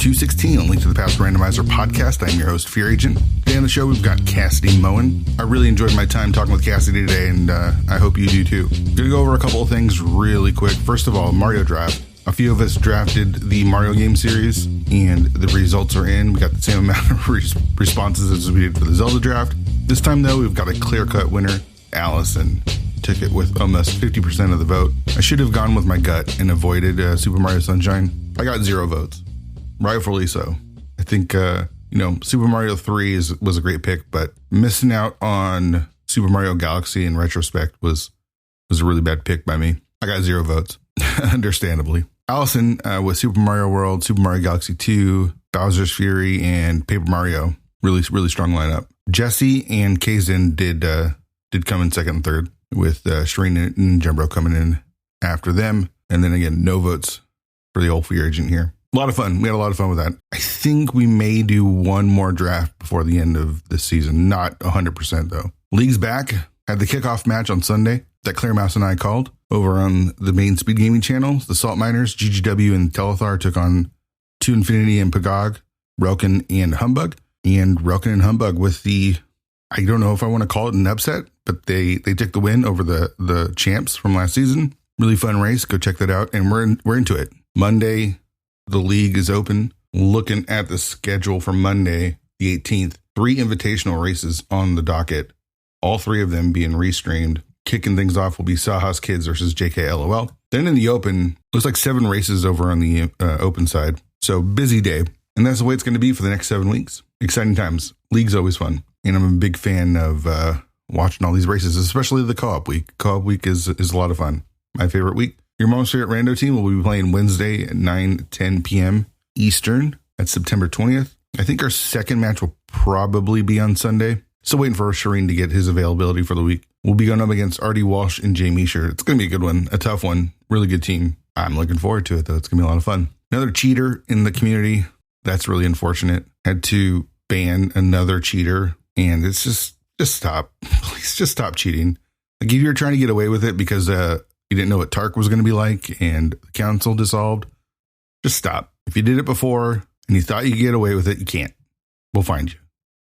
216, a link to the Past Randomizer podcast. I'm your host, Fear Agent. Today on the show, we've got Cassidymoen. I really enjoyed my time talking with Cassidy today, and I hope you do too. I'm going to go over a couple of things really quick. First of all, Mario Draft. A few of us drafted the Mario game series, and the results are in. We got the same amount of responses as we did for the Zelda draft. This time, though, we've got a clear-cut winner. Allison took it with almost 50% of the vote. I should have gone with my gut and avoided Super Mario Sunshine. I got 0 votes. Rightfully so. I think, Super Mario 3 was a great pick, but missing out on Super Mario Galaxy in retrospect was a really bad pick by me. I got 0 votes, understandably. Allison with Super Mario World, Super Mario Galaxy 2, Bowser's Fury, and Paper Mario. Really, really strong lineup. Jesse and Kazin did come in second and third, with Shireen and Jembro coming in after them. And then again, no votes for the old Fear Agent here. A lot of fun. We had a lot of fun with that. I think we may do one more draft before the end of the season. Not 100% though. League's back. Had the kickoff match on Sunday that Claire Mouse and I called over on the main Speed Gaming channel. The Salt Miners, GGW, and Telethar took on 2 Infinity and Pagog, Relkin and Humbug. And Relkin and Humbug with the, I don't know if I want to call it an upset, but they took the win over the champs from last season. Really fun race. Go check that out. And we're into it. Monday, the league is open. Looking at the schedule for Monday, the 18th, 3 invitational races on the docket. All 3 of them being restreamed. Kicking things off will be Sawhouse Kids versus JKLOL. Then in the open, looks like 7 races over on the open side. So busy day. And that's the way it's going to be for the next 7 weeks. Exciting times. League's always fun. And I'm a big fan of watching all these races, especially the co-op week. Co-op week is a lot of fun. My favorite week. Your mom's favorite rando team will be playing Wednesday at 9:10 p.m. Eastern. That's September 20th. I think our second match will probably be on Sunday. Still waiting for Shireen to get his availability for the week. We'll be going up against Artie Walsh and Jay Meisher. It's going to be a good one, a tough one, really good team. I'm looking forward to it, though. It's going to be a lot of fun. Another cheater in the community. That's really unfortunate. Had to ban another cheater, and it's just stop. Please just stop cheating. Like if you're trying to get away with it because you didn't know what Tark was going to be like and the council dissolved, just stop. If you did it before and you thought you could get away with it, you can't. We'll find you.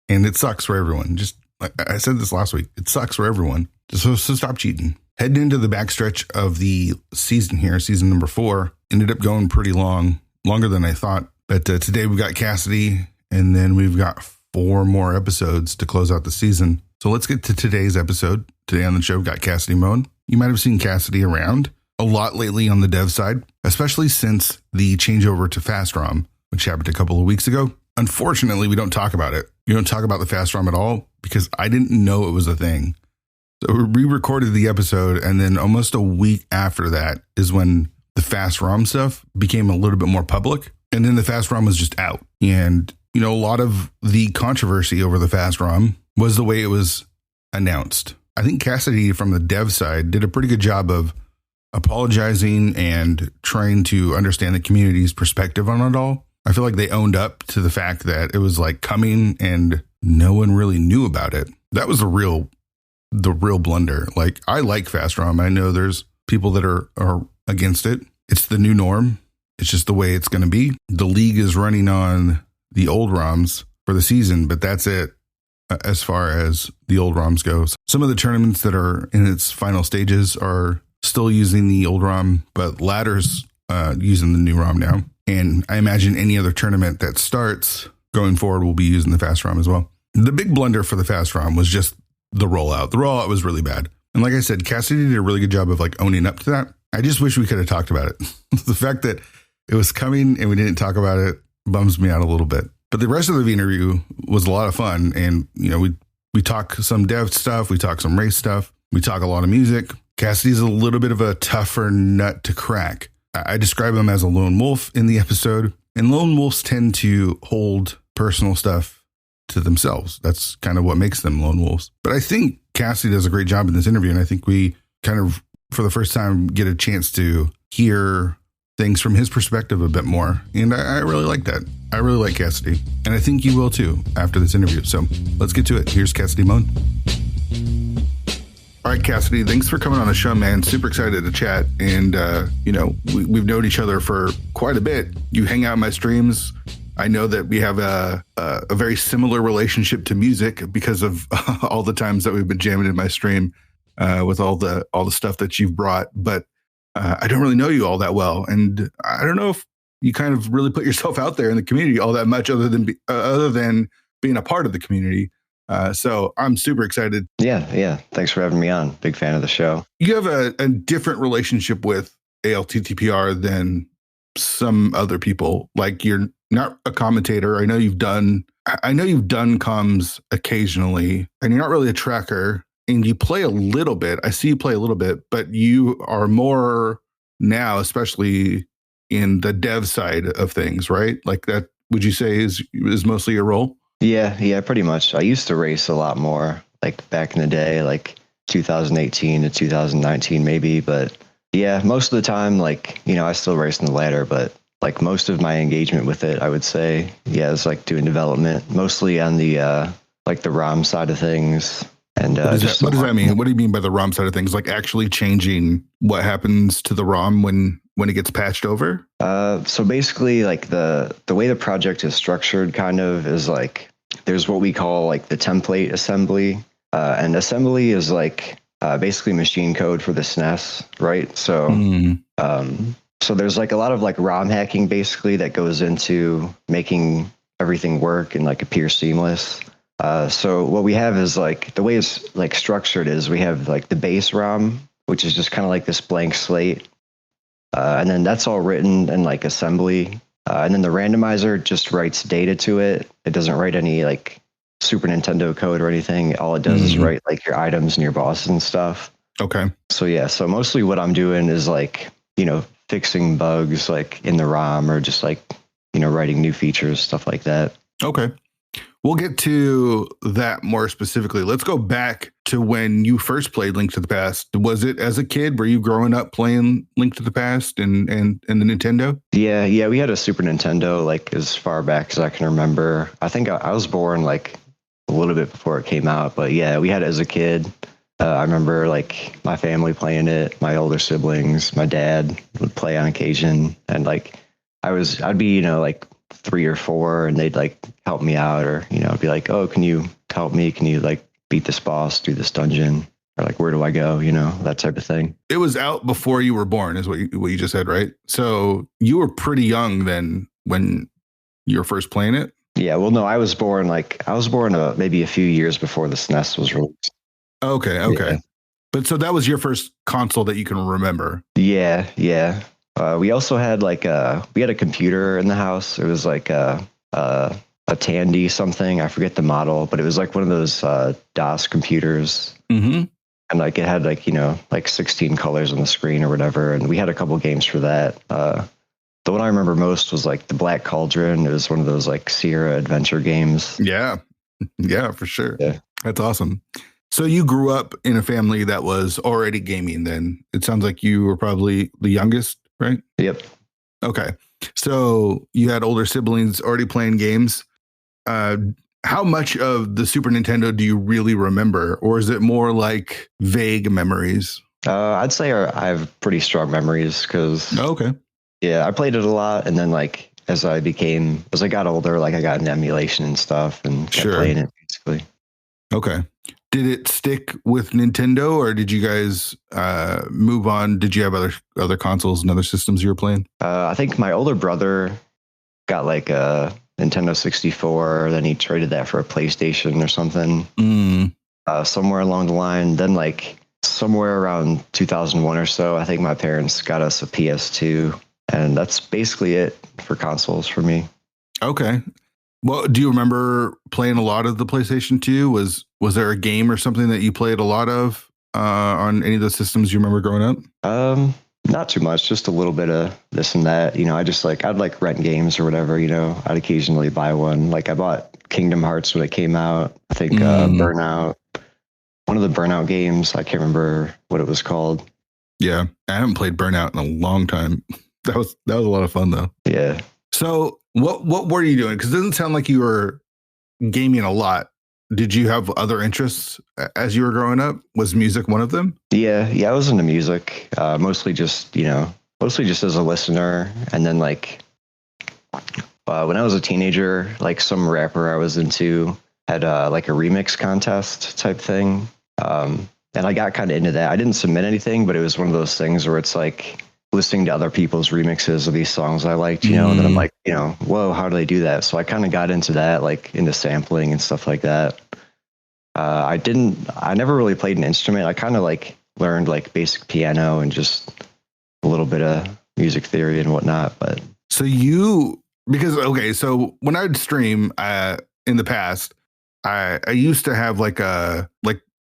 And it sucks for everyone. Just like I said this last week, it sucks for everyone. So stop cheating. Heading into the backstretch of the season here, season number 4, ended up going pretty long, longer than I thought. But today we've got Cassidy, and then we've got 4 more episodes to close out the season. So let's get to today's episode. Today on the show, we've got Cassidymoen. You might have seen Cassidy around a lot lately on the dev side, especially since the changeover to Fast ROM, which happened a couple of weeks ago. Unfortunately, we don't talk about it. We don't talk about the Fast ROM at all because I didn't know it was a thing. So we re-recorded the episode, and then almost a week after that is when the Fast ROM stuff became a little bit more public. And then the Fast ROM was just out. And, a lot of the controversy over the Fast ROM was the way it was announced. I think Cassidy from the dev side did a pretty good job of apologizing and trying to understand the community's perspective on it all. I feel like they owned up to the fact that it was like coming and no one really knew about it. That was the real blunder. Like, I like Fast ROM. I know there's people that are against it. It's the new norm. It's just the way it's going to be. The league is running on the old ROMs for the season, but that's it as far as the old ROMs go. Some of the tournaments that are in its final stages are still using the old ROM, but Ladder's using the new ROM now. And I imagine any other tournament that starts going forward will be using the Fast ROM as well. The big blunder for the Fast ROM was just the rollout. The rollout was really bad. And like I said, Cassidy did a really good job of owning up to that. I just wish we could have talked about it. The fact that it was coming and we didn't talk about it bums me out a little bit. But the rest of the interview was a lot of fun. And, we talk some dev stuff. We talk some race stuff. We talk a lot of music. Cassidy's a little bit of a tougher nut to crack. I describe him as a lone wolf in the episode. And lone wolves tend to hold personal stuff to themselves. That's kind of what makes them lone wolves. But I think Cassidy does a great job in this interview. And I think we kind of, for the first time, get a chance to hear things from his perspective a bit more. And I really like that. I really like Cassidy. And I think you will too after this interview. So let's get to it. Here's Cassidymoen. All right, Cassidy, thanks for coming on the show, man. Super excited to chat. And, we've known each other for quite a bit. You hang out in my streams I know that we have a very similar relationship to music because of all the times that we've been jamming in my stream with all the stuff that you've brought. But I don't really know you all that well, and I don't know if you kind of really put yourself out there in the community all that much, other than being a part of the community. So I'm super excited. Yeah. Thanks for having me on. Big fan of the show. You have a different relationship with ALTTPR than some other people. Like, you're not a commentator. I know you've done comms occasionally, and you're not really a tracker, and you play a little bit. I see you play a little bit, but you are more now, especially in the dev side of things, right? Like, that, would you say is mostly your role? Yeah, pretty much. I used to race a lot more, like back in the day, like 2018 to 2019 maybe, but yeah, most of the time, like, I still race in the ladder, but like most of my engagement with it, I would say, yeah, is like doing development, mostly on the like the ROM side of things. And what does that mean? What do you mean by the ROM side of things? Like actually changing what happens to the ROM when it gets patched over? So basically, like the way the project is structured kind of is like, there's what we call like the template assembly. And assembly is like basically machine code for the SNES, right? So so there's like a lot of like ROM hacking basically that goes into making everything work and like appear seamless. So what we have is like, the way it's like structured is we have like the base ROM, which is just kind of like this blank slate. And then that's all written in like assembly. And then the randomizer just writes data to it. It doesn't write any like Super Nintendo code or anything. All it does is write like your items and your bosses and stuff. Okay. So yeah, so mostly what I'm doing is like, fixing bugs like in the ROM, or just like, writing new features, stuff like that. Okay. We'll get to that more specifically. Let's go back to when you first played Link to the Past. Was it as a kid? Were you growing up playing Link to the Past and the Nintendo? Yeah. We had a Super Nintendo like as far back as I can remember. I think I was born like a little bit before it came out, but yeah, we had it as a kid. I remember like my family playing it, my older siblings, my dad would play on occasion, and like I'd be, like 3 or 4, and they'd like help me out, or I'd be like, oh, can you help me? Can you like beat this boss, do this dungeon, or like where do I go? That type of thing. It was out before you were born, is what you just said, right? So you were pretty young then when you were first playing it. Yeah, well, no, I was born maybe a few years before the SNES was released. Okay. Yeah. But so that was your first console that you can remember. Yeah. We also had like we had a computer in the house. It was like a Tandy something. I forget the model, but it was like one of those DOS computers. Mm-hmm. And like it had like, like 16 colors on the screen or whatever. And we had a couple games for that. The one I remember most was like the Black Cauldron. It was one of those like Sierra adventure games. Yeah, for sure. Yeah. That's awesome. So you grew up in a family that was already gaming then. It sounds like you were probably the youngest, right? Yep. Okay. So you had older siblings already playing games. How much of the Super Nintendo do you really remember? Or is it more like vague memories? I'd say I have pretty strong memories because... Oh, okay. Yeah, I played it a lot. And then like as I got older, like I got into emulation and stuff and kept playing it basically. Okay. Did it stick with Nintendo, or did you guys move on? Did you have other consoles and other systems you were playing? I think my older brother got like a Nintendo 64. Then he traded that for a PlayStation or something. Somewhere along the line. Then like somewhere around 2001 or so, I think my parents got us a PS2. And that's basically it for consoles for me. Okay. Well, do you remember playing a lot of the PlayStation 2? Was there a game or something that you played a lot of on any of the systems you remember growing up? Not too much, just a little bit of this and that. I'd like rent games or whatever, I'd occasionally buy one. Like I bought Kingdom Hearts when it came out. I think Burnout, one of the Burnout games. I can't remember what it was called. Yeah, I haven't played Burnout in a long time. That was a lot of fun though. Yeah. So what were you doing? Because it doesn't sound like you were gaming a lot. Did you have other interests as you were growing up? Was music one of them? Yeah, I was into music, mostly just as a listener. And then like when I was a teenager, like some rapper I was into had like a remix contest type thing. And I got kind of into that. I didn't submit anything, but it was one of those things where it's like listening to other people's remixes of these songs I liked, and then I'm like, whoa, how do they do that? So I kind of got into that, like into sampling and stuff like that. I never really played an instrument. I kind of like learned like basic piano and just a little bit of music theory and whatnot. But so so when I'd stream in the past, I used to have like a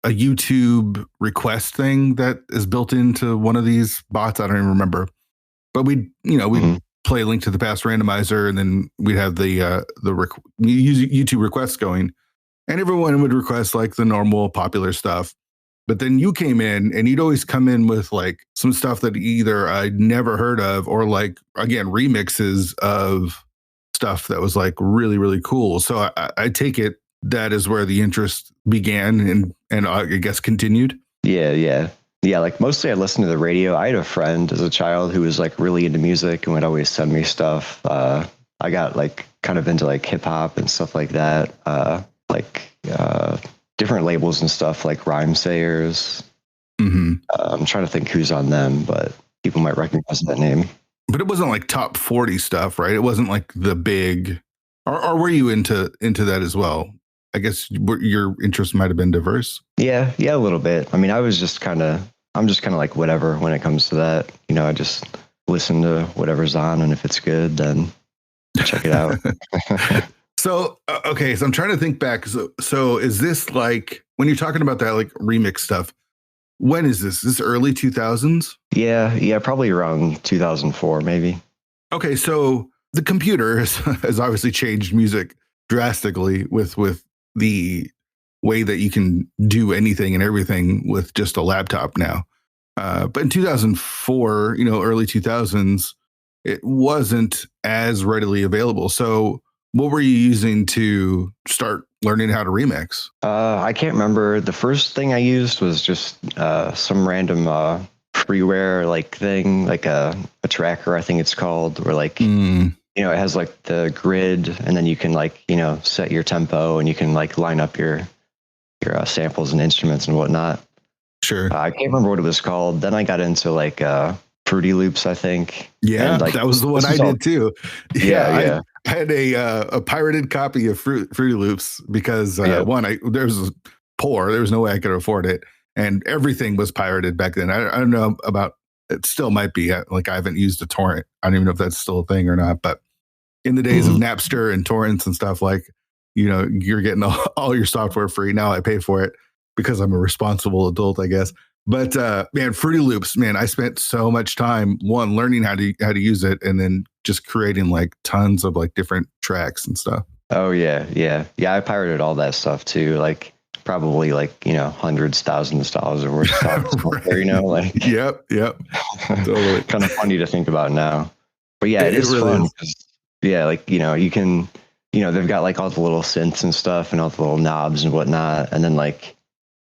YouTube request thing that is built into one of these bots. I don't even remember, but we'd play Link to the Past Randomizer, and then we'd have the YouTube requests going, and everyone would request like the normal popular stuff. But then you came in, and you'd always come in with like some stuff that either I'd never heard of, or like, again, remixes of stuff that was like really, really cool. So I take it that is where the interest began and I guess continued. Yeah. Like mostly I listened to the radio. I had a friend as a child who was like really into music and would always send me stuff. I got like kind of into like hip hop and stuff like that. Different labels and stuff like Rhyme Sayers. I'm trying to think who's on them, but people might recognize that name. But it wasn't like top 40 stuff, right? It wasn't like the big, or were you into that as well? I guess your interest might have been diverse. Yeah, a little bit. I mean, I'm just kind of like whatever when it comes to that. I just listen to whatever's on, and if it's good, then check it out. So I'm trying to think back. So is this like, when you're talking about that like remix stuff, when is this? Is this early 2000s? Yeah, probably around 2004, maybe. Okay, so the computer has obviously changed music drastically with the way that you can do anything and everything with just a laptop now. But in 2004, early 2000s, it wasn't as readily available. So what were you using to start learning how to remix? I can't remember. The first thing I used was just some random freeware like thing, like a tracker, I think it's called, where like it has like the grid, and then you can like set your tempo, and you can like line up your samples and instruments and whatnot. Sure. I can't remember what it was called. Then I got into like Fruity Loops, I think. Yeah, and, like, that was the one I did too. Yeah. I had a pirated copy of Fruity Loops because there was no way I could afford it, and everything was pirated back then. I don't know about, it still might be, like I haven't used a torrent. I don't even know if that's still a thing or not, but in the days of Napster and torrents and stuff, like, you're getting all your software free. Now I pay for it because I'm a responsible adult, I guess. But man, Fruity Loops, man, I spent so much time learning how to use it, and then just creating like tons of like different tracks and stuff. Oh yeah. I pirated all that stuff too. Like probably like hundreds, thousands of dollars worth of stuff. Right. Like Yep. Totally. Kind of funny to think about now. But yeah, it is really fun. Yeah, like you can, they've got like all the little synths and stuff, and all the little knobs and whatnot, and then like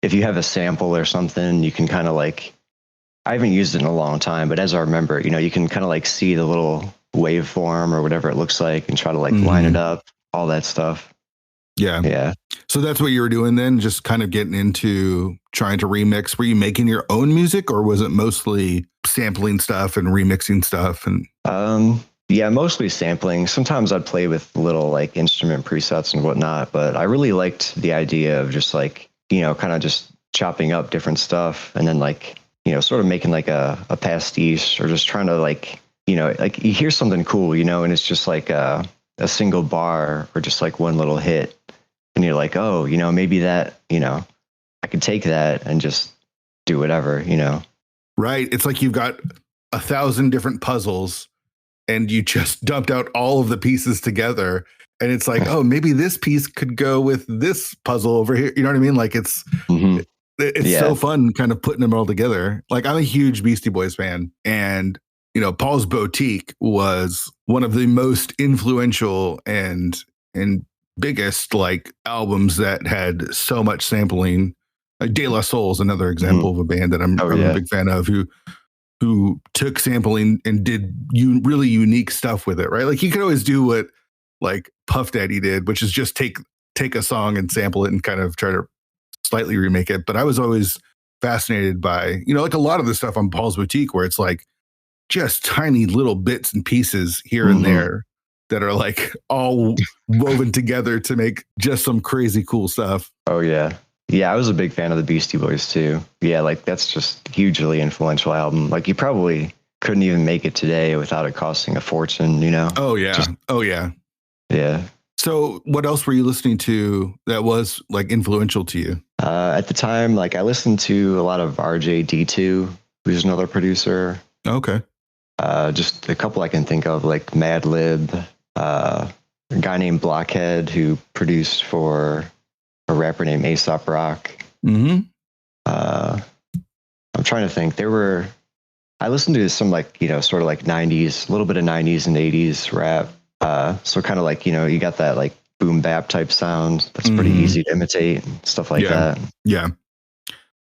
if you have a sample or something, you can kind of like, I haven't used it in a long time, but as I remember, you can kind of like see the little waveform or whatever it looks like and try to like line it up, all that stuff. Yeah. So that's what you were doing then, just kind of getting into trying to remix. Were you making your own music, or was it mostly sampling stuff and remixing stuff? And yeah, mostly sampling. Sometimes I'd play with little like instrument presets and whatnot, but I really liked the idea of just like, kind of just chopping up different stuff, and then like, sort of making like a pastiche, or just trying to like, like you hear something cool, and it's just like a single bar or just like one little hit, and you're like, oh, maybe that, I could take that and just do whatever, Right. It's like you've got 1,000 different puzzles, and you just dumped out all of the pieces together. And it's like, oh, maybe this piece could go with this puzzle over here. You know what I mean? Like it's so fun kind of putting them all together. Like I'm a huge Beastie Boys fan, and, Paul's Boutique was one of the most influential and biggest like albums that had so much sampling. De La Soul is another example of a band that I'm a big fan of, who took sampling and did really unique stuff with it, right? Like you could always do what like Puff Daddy did, which is just take a song and sample it and kind of try to slightly remake it. But I was always fascinated by, like a lot of the stuff on Paul's Boutique, where it's like just tiny little bits and pieces here and there that are like all woven together to make just some crazy cool stuff. Oh yeah. Yeah, I was a big fan of the Beastie Boys too. Yeah, like that's just hugely influential album. Like you probably couldn't even make it today without it costing a fortune, Oh yeah. Yeah. So what else were you listening to that was like influential to you? At the time, like I listened to a lot of RJD2, who's another producer. Okay. Just a couple I can think of, like Madlib, a guy named Blockhead who produced for a rapper named Aesop Rock. Mm-hmm. I'm trying to think. I listened to some like, sort of like 90s, a little bit of 90s and 80s rap. So kind of like, you got that like boom bap type sound that's pretty easy to imitate and stuff like that. Yeah.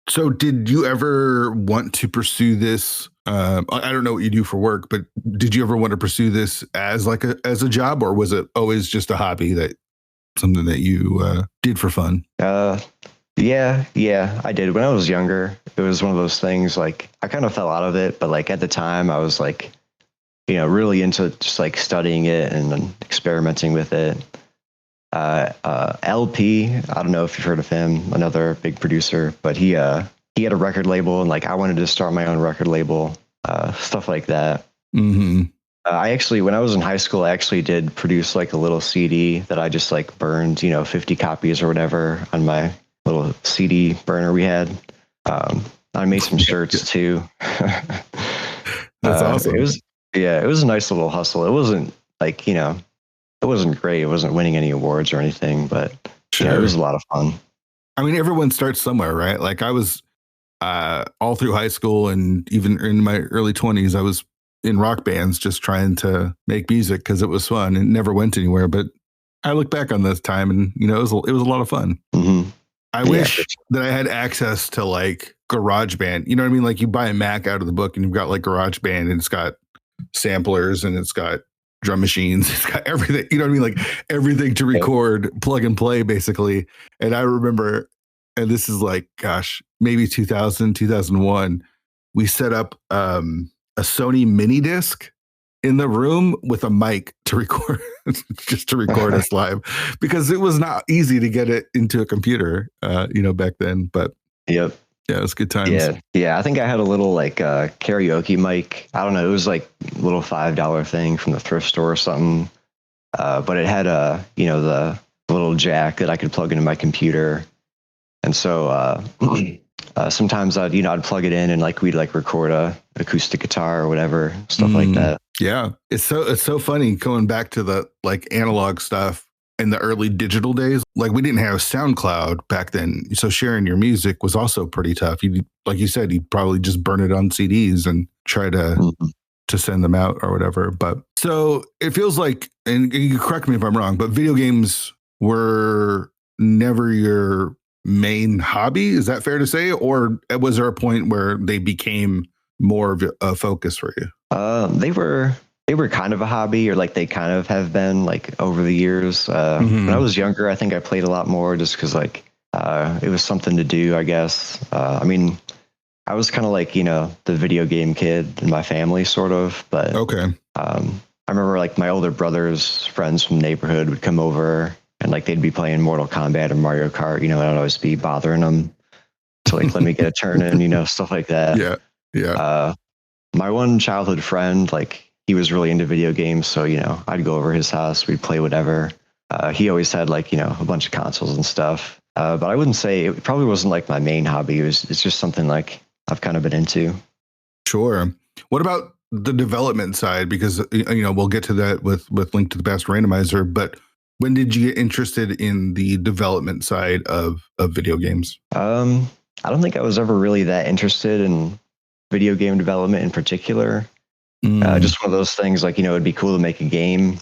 So did you ever want to pursue this? I don't know what you do for work, but did you ever want to pursue this as like as a job, or was it always just a hobby, that something that you did for fun? Yeah, I did. When I was younger, it was one of those things like I kind of fell out of it, but like at the time I was like, really into just like studying it and experimenting with it. LP, I don't know if you've heard of him, another big producer, but he had a record label, and like I wanted to start my own record label, stuff like that. Mm-hmm. I actually, when I was in high school, I actually did produce like a little CD that I just like burned, 50 copies or whatever on my little CD burner we had. I made some shirts too. That's awesome. It was a nice little hustle. It wasn't like, it wasn't great. It wasn't winning any awards or anything, but it was a lot of fun. I mean, everyone starts somewhere, right? Like I was all through high school and even in my early 20s, I was in rock bands just trying to make music because it was fun and never went anywhere. But I look back on this time and, it was a lot of fun. Mm-hmm. I wish that I had access to like GarageBand. You know what I mean? Like you buy a Mac out of the book and you've got like GarageBand and it's got samplers and it's got drum machines. It's got everything, you know what I mean? Like everything to record, plug and play basically. And I remember, and this is like, gosh, maybe 2000, 2001, we set up a Sony mini disc in the room with a mic to record, just to record us live, because it was not easy to get it into a computer, back then. But yep. Yeah, it was good times. Yeah. I think I had a little like karaoke mic. I don't know. It was like a little $5 thing from the thrift store or something. But it had the little jack that I could plug into my computer. And so sometimes I'd plug it in and like we'd like record a acoustic guitar or whatever, stuff like that. Yeah. It's so funny going back to the like analog stuff in the early digital days. Like we didn't have SoundCloud back then. So sharing your music was also pretty tough. You, like you said, you'd probably just burn it on CDs and try to send them out or whatever. But so it feels like, and you correct me if I'm wrong, but video games were never your main hobby. Is that fair to say? Or was there a point where they became more of a focus for you? They were kind of a hobby, or like they kind of have been like over the years. When I was younger, I think I played a lot more just because like it was something to do, I guess. I mean, I was kind of like, the video game kid in my family sort of, but okay. I remember like my older brother's friends from the neighborhood would come over and like they'd be playing Mortal Kombat or Mario Kart, and I'd always be bothering them to like let me get a turn in, stuff like that. Yeah. My one childhood friend, like he was really into video games, so I'd go over his house, we'd play whatever. He always had like a bunch of consoles and stuff. But I wouldn't say it probably wasn't like my main hobby. It's just something like I've kind of been into. Sure. What about the development side? Because we'll get to that with Link to the Past Randomizer. But when did you get interested in the development side of video games? I don't think I was ever really that interested in video game development in particular. Just one of those things like, it'd be cool to make a game.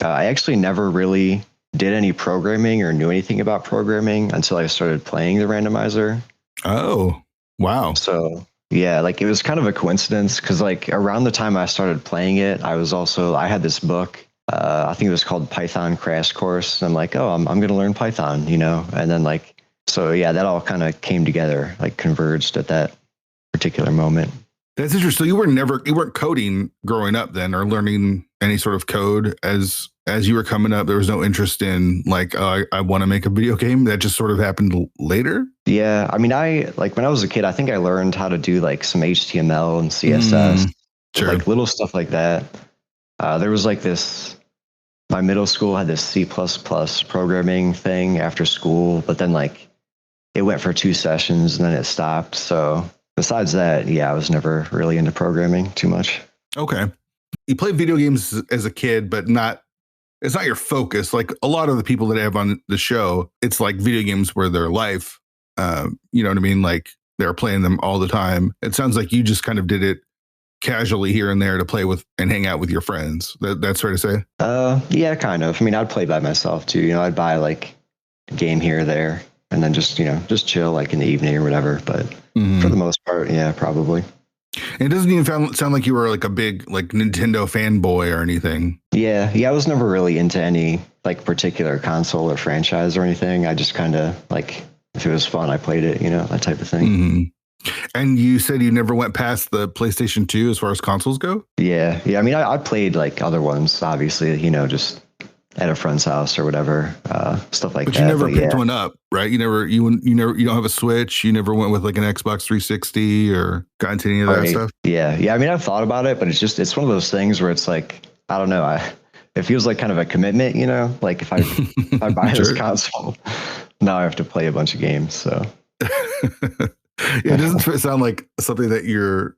I actually never really did any programming or knew anything about programming until I started playing the randomizer. Oh, wow. So yeah, like it was kind of a coincidence because like around the time I started playing it, I had this book I think it was called Python Crash Course. And I'm like, oh, I'm going to learn Python, and then like, so yeah, that all kind of came together, like converged at that particular moment. That's interesting. So you weren't coding growing up then, or learning any sort of code as you were coming up. There was no interest in like, I want to make a video game. That just sort of happened later. Yeah. I mean, I like when I was a kid, I think I learned how to do like some HTML and CSS, sure. like little stuff like that. There was like my middle school had this C++ programming thing after school, but then like it went for 2 sessions and then it stopped. So besides that, yeah, I was never really into programming too much. Okay. You played video games as a kid, but it's not your focus. Like a lot of the people that I have on the show, it's like video games were their life. You know what I mean? Like they're playing them all the time. It sounds like you just kind of did it casually here and there to play with and hang out with your friends. That's fair to say? Yeah, kind of. I mean, I'd play by myself too. I'd buy like a game here or there and then just chill like in the evening or whatever. But for the most part, yeah, probably. It doesn't even sound like you were like a big like Nintendo fanboy or anything. Yeah. I was never really into any like particular console or franchise or anything. I just kind of like, if it was fun, I played it, that type of thing. Mm-hmm. And you said you never went past the PlayStation 2 as far as consoles go? Yeah. I mean, I played like other ones, obviously, just at a friend's house or whatever, stuff like that. But you never picked one up, right? You don't have a Switch. You never went with like an Xbox 360 or got into any of that stuff? Yeah. I mean, I've thought about it, but it's one of those things where it's like, I don't know. It feels like kind of a commitment, like if I buy this console, now I have to play a bunch of games. So it doesn't sound like something that you're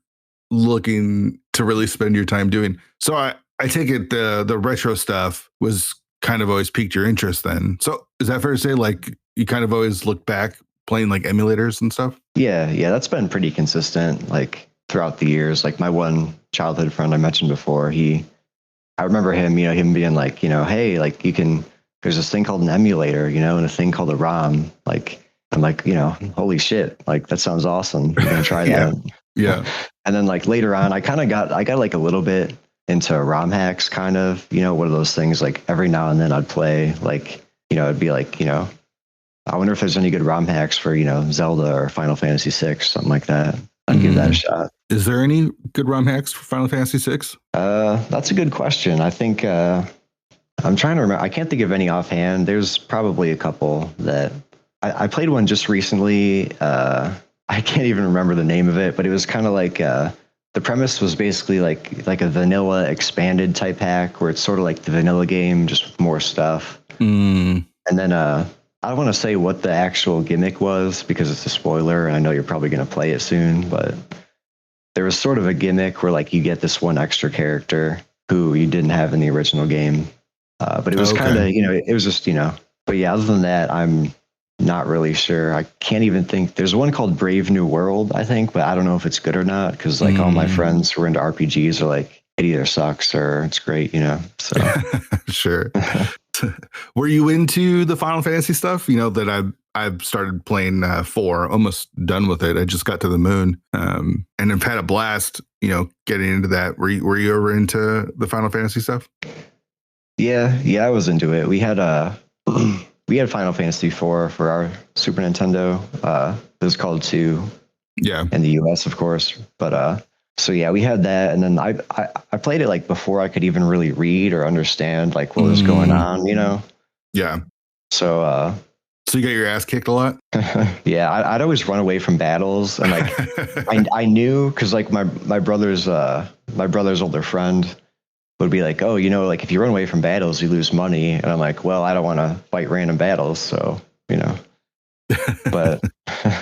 looking to really spend your time doing. So I take it the retro stuff was kind of always piqued your interest then. So is that fair to say? Like you kind of always look back playing like emulators and stuff? Yeah, that's been pretty consistent like throughout the years. Like my one childhood friend I mentioned before, I remember him, him being like, hey, like there's this thing called an emulator, and a thing called a ROM. Like I'm like, holy shit, like that sounds awesome. You're gonna try that. Yeah. And then like later on, I got like a little bit into ROM hacks, kind of, one of those things. Like every now and then I'd play, like, it'd be like, I wonder if there's any good ROM hacks for, Zelda or Final Fantasy VI, something like that. I'd give that a shot. Is there any good ROM hacks for Final Fantasy VI? That's a good question. I think I'm trying to remember. I can't think of any offhand. There's probably a couple that I played one just recently. I can't even remember the name of it, but it was kind of like the premise was basically like a vanilla expanded type hack where it's sort of like the vanilla game, just with more stuff. And then I don't want to say what the actual gimmick was because it's a spoiler, and I know you're probably going to play it soon, but there was sort of a gimmick where like you get this one extra character who you didn't have in the original game. But it was kind of, it was just, but yeah, other than that, I'm not really sure. I can't even think. There's one called Brave New World, I think, but I don't know if it's good or not because like all my friends who are into RPGs are like, it either sucks or it's great, so. Sure. Were you into the Final Fantasy stuff? That I've started playing 4, almost done with it. I just got to the moon, and I've had a blast, getting into that. Were you ever into the Final Fantasy stuff? Yeah, I was into it. We had Final Fantasy 4 for our Super Nintendo. It was called 2. Yeah. In the US, of course. But so yeah, we had that, and then I played it like before I could even really read or understand like what was going on, Yeah. So you got your ass kicked a lot? Yeah, I'd always run away from battles, and like I knew because like my brother's older friend would be like, oh, like if you run away from battles, you lose money, and I'm like, well, I don't want to fight random battles, so but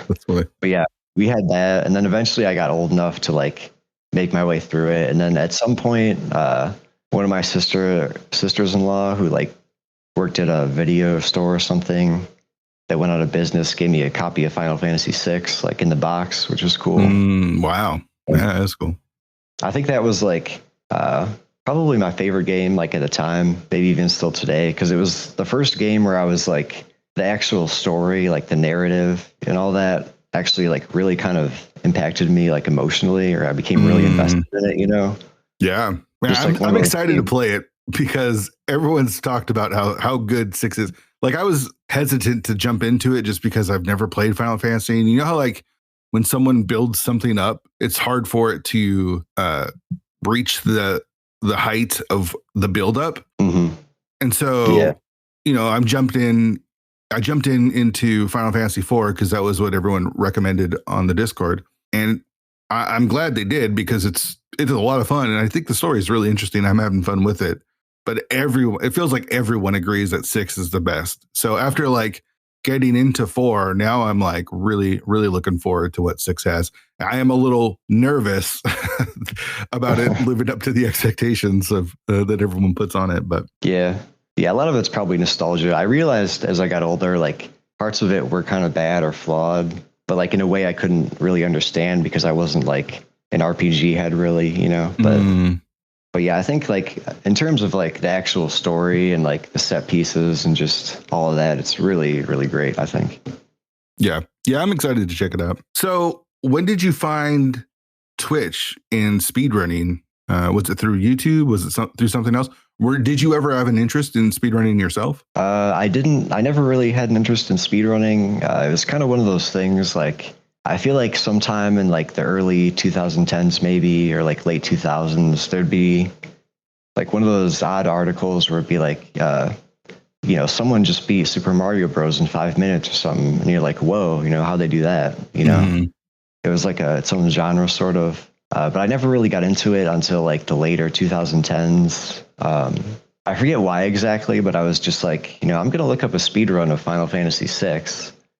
That's funny. But yeah, we had that, and then eventually I got old enough to like make my way through it, and then at some point, one of my sisters-in-law who like worked at a video store or something that went out of business gave me a copy of Final Fantasy VI, like in the box, which was cool. Wow, yeah, that's cool. I think that was like probably my favorite game, like at the time, maybe even still today, because it was the first game where I was like the actual story, like the narrative and all that actually like really kind of impacted me like emotionally, or I became really invested in it, Yeah. Just I'm excited to play it. because everyone's talked about how good 6 is. Like, I was hesitant to jump into it just because I've never played Final Fantasy. And you know how, like, when someone builds something up, it's hard for it to reach the height of the buildup. Mm-hmm. And so, you know, I jumped in into Final Fantasy IV because that was what everyone recommended on the Discord. And I'm glad they did, because it's a lot of fun. And I think the story is really interesting. I'm having fun with it. But it feels like everyone agrees that 6 is the best. So after like getting into 4, now I'm like really, really looking forward to what 6 has. I am a little nervous about it living up to the expectations of that everyone puts on it. But yeah, a lot of it's probably nostalgia. I realized as I got older, like parts of it were kind of bad or flawed, but like in a way I couldn't really understand because I wasn't like an RPG head really, you know. But yeah, I think like in terms of like the actual story and like the set pieces and just all of that, it's really, really great, I think. Yeah, I'm excited to check it out. So when did you find Twitch and speedrunning? Was it through YouTube? Was it through something else? Did you ever have an interest in speedrunning yourself? I didn't. I never really had an interest in speedrunning. It was kind of one of those things like, I feel like sometime in like the early 2010s maybe, or like late 2000s, there'd be like one of those odd articles where it'd be like, you know, someone just beat Super Mario Bros. In 5 minutes or something. And you're like, whoa, you know, how'd they do that? You know, It was like its own genre sort of. But I never really got into it until like the later 2010s. I forget why exactly, but I was just like, you know, I'm going to look up a speed run of Final Fantasy VI.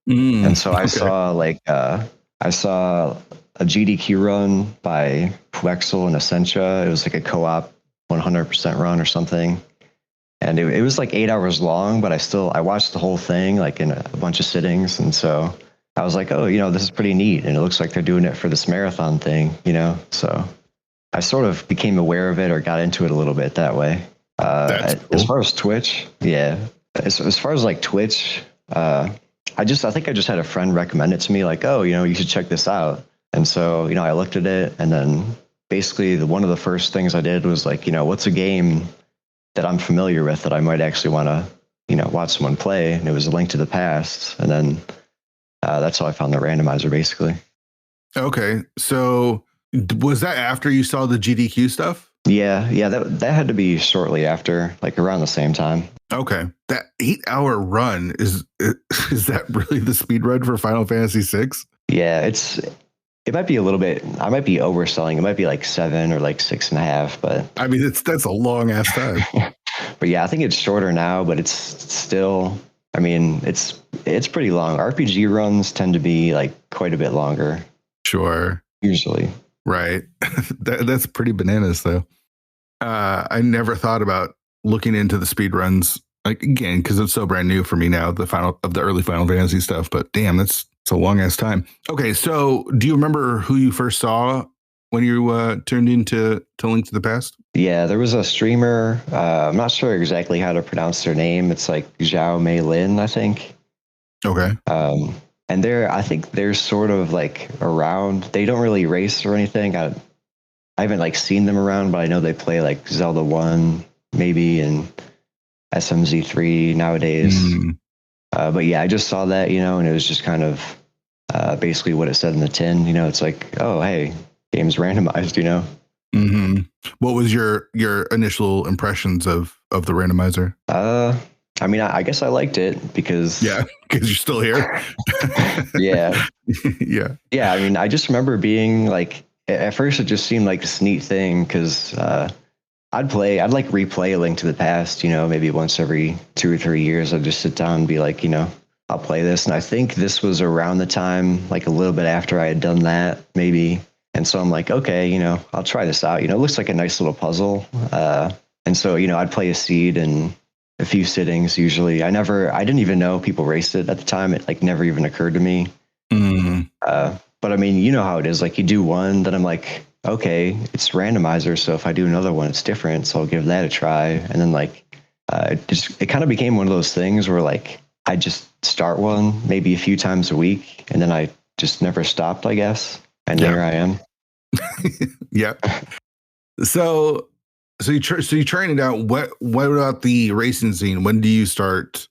And so I saw like I saw a GDQ run by Puexel and Essentia. It was like a co-op 100% run or something, and it was like 8 hours long. But I watched the whole thing like in a bunch of sittings, and so I was like, oh, you know, this is pretty neat, and it looks like they're doing it for this marathon thing, you know. So I sort of became aware of it or got into it a little bit that way. That's cool. As far as Twitch, yeah, as far as like Twitch. I think I just had a friend recommend it to me, like, oh, you know, you should check this out. And so, you know, I looked at it, and then basically one of the first things I did was like, you know, what's a game that I'm familiar with that I might actually want to, you know, watch someone play? And it was A Link to the Past. And then that's how I found the randomizer, basically. Okay. So was that after you saw the GDQ stuff? Yeah. That had to be shortly after, like around the same time. Okay. That 8-hour run is that really the speed run for Final Fantasy VI? Yeah, it might be a little bit, I might be overselling. It might be like 7 or like 6.5, but I mean, that's a long ass time. But yeah, I think it's shorter now, but it's still, I mean, it's pretty long. RPG runs tend to be like quite a bit longer. Sure. Usually. Right. That's pretty bananas though. I never thought about looking into the speed runs, like, again, because it's so brand new for me now, the early Final Fantasy stuff. But damn, it's a long ass time. Okay, so do you remember who you first saw when you tuned into Link to the Past? Yeah, there was a streamer. I'm not sure exactly how to pronounce their name. It's like Zhao Mei Lin, I think. Okay. And I think they're sort of like around. They don't really race or anything. I haven't like seen them around, but I know they play like Zelda 1 maybe and SMZ3 nowadays. But yeah, I just saw that, you know, and it was just kind of basically what it said in the tin. You know, it's like, oh, hey, game's randomized, you know. Mm-hmm. What was your initial impressions of the randomizer? I mean, I guess I liked it because... Yeah, because you're still here. Yeah. Yeah. I mean, I just remember being like, at first it just seemed like this neat thing because I'd like replay A Link to the Past, you know, maybe once every 2 or 3 years. I'd just sit down and be like, you know, I'll play this. And I think this was around the time, like a little bit after I had done that, maybe. And so I'm like, okay, you know, I'll try this out. You know, it looks like a nice little puzzle. And so, you know, I'd play a seed in a few sittings usually. I didn't even know people raced it at the time. It like never even occurred to me. But I mean, you know how it is. Like you do one, then I'm like, okay, it's randomizer. So if I do another one, it's different. So I'll give that a try. And then like, it kind of became one of those things where like, I just start one maybe a few times a week. And then I just never stopped, I guess. And here I am. Yeah. So So you trying it out. What about the racing scene? When do you start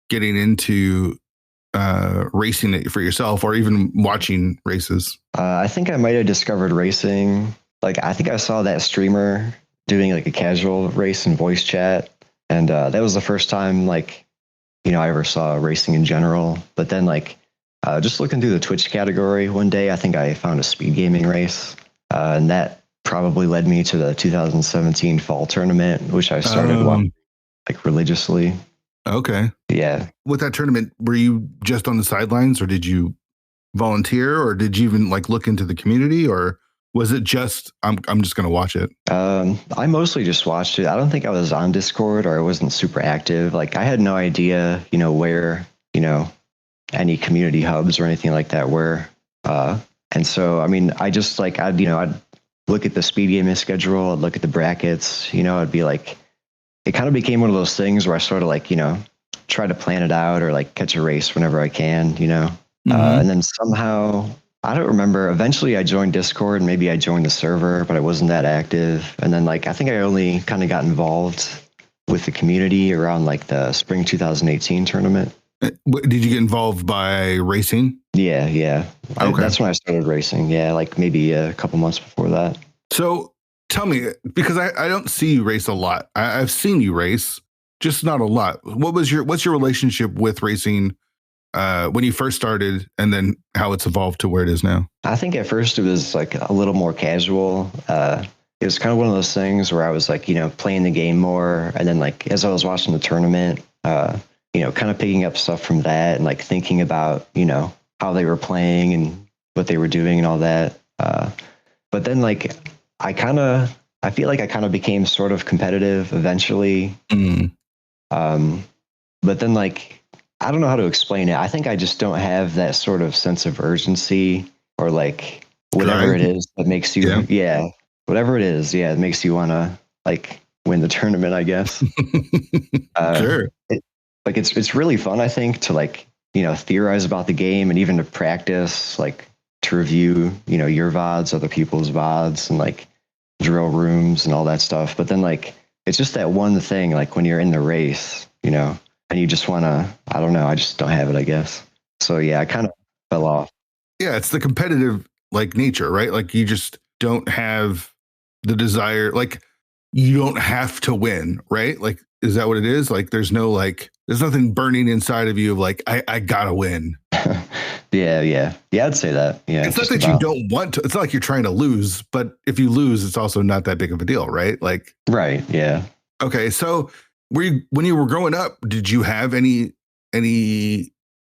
getting into racing it for yourself, or even watching races? I think I might have discovered racing. Like, I think I saw that streamer doing like a casual race in voice chat, and that was the first time like I ever saw racing in general. But then like just looking through the Twitch category one day, I think I found a speed gaming race, and that probably led me to the 2017 fall tournament, which I started watching like religiously. Okay. Yeah. With that tournament, were you just on the sidelines, or did you volunteer, or did you even like look into the community, or was it just I'm just going to watch it? I mostly just watched it. I don't think I was on Discord, or I wasn't super active. Like, I had no idea, where, any community hubs or anything like that were. And so, I mean, I just like, I'd look at the speed gaming schedule, I'd look at the brackets, I'd be like, it kind of became one of those things where I sort of like, try to plan it out or like catch a race whenever I can, and then somehow, I don't remember, eventually I joined Discord, and maybe I joined the server, but I wasn't that active. And then like, I think I only kind of got involved with the community around like the spring 2018 tournament. Did you get involved by racing? Yeah. Okay. That's when I started racing. Yeah, like maybe a couple months before that. So tell me, because I don't see you race a lot. I've seen you race, just not a lot. What's your relationship with racing when you first started, and then how it's evolved to where it is now? I think at first it was like a little more casual. It was kind of one of those things where I was like, playing the game more. And then like, as I was watching the tournament, kind of picking up stuff from that and like thinking about, how they were playing and what they were doing and all that. But then like, I feel like I kind of became sort of competitive eventually. But then like, I don't know how to explain it. I think I just don't have that sort of sense of urgency, or like whatever it is that makes you, whatever it is. Yeah. It makes you want to like win the tournament, I guess. Sure. It's really fun, I think, to like, theorize about the game, and even to practice, like to review, your VODs, other people's VODs, and like drill rooms and all that stuff. But then like, it's just that one thing, like when you're in the race, and you just want to, I don't know, I just don't have it, I guess. So yeah, I kind of fell off. Yeah, it's the competitive like nature, right? Like you just don't have the desire, like you don't have to win, right? Like, is that what it is? Like there's nothing burning inside of you of like, I gotta win. Yeah, I'd say that. Yeah. It's not that you don't want to, it's not like you're trying to lose, but if you lose, it's also not that big of a deal, right? Like, right. Yeah. Okay. So when you were growing up, did you have anything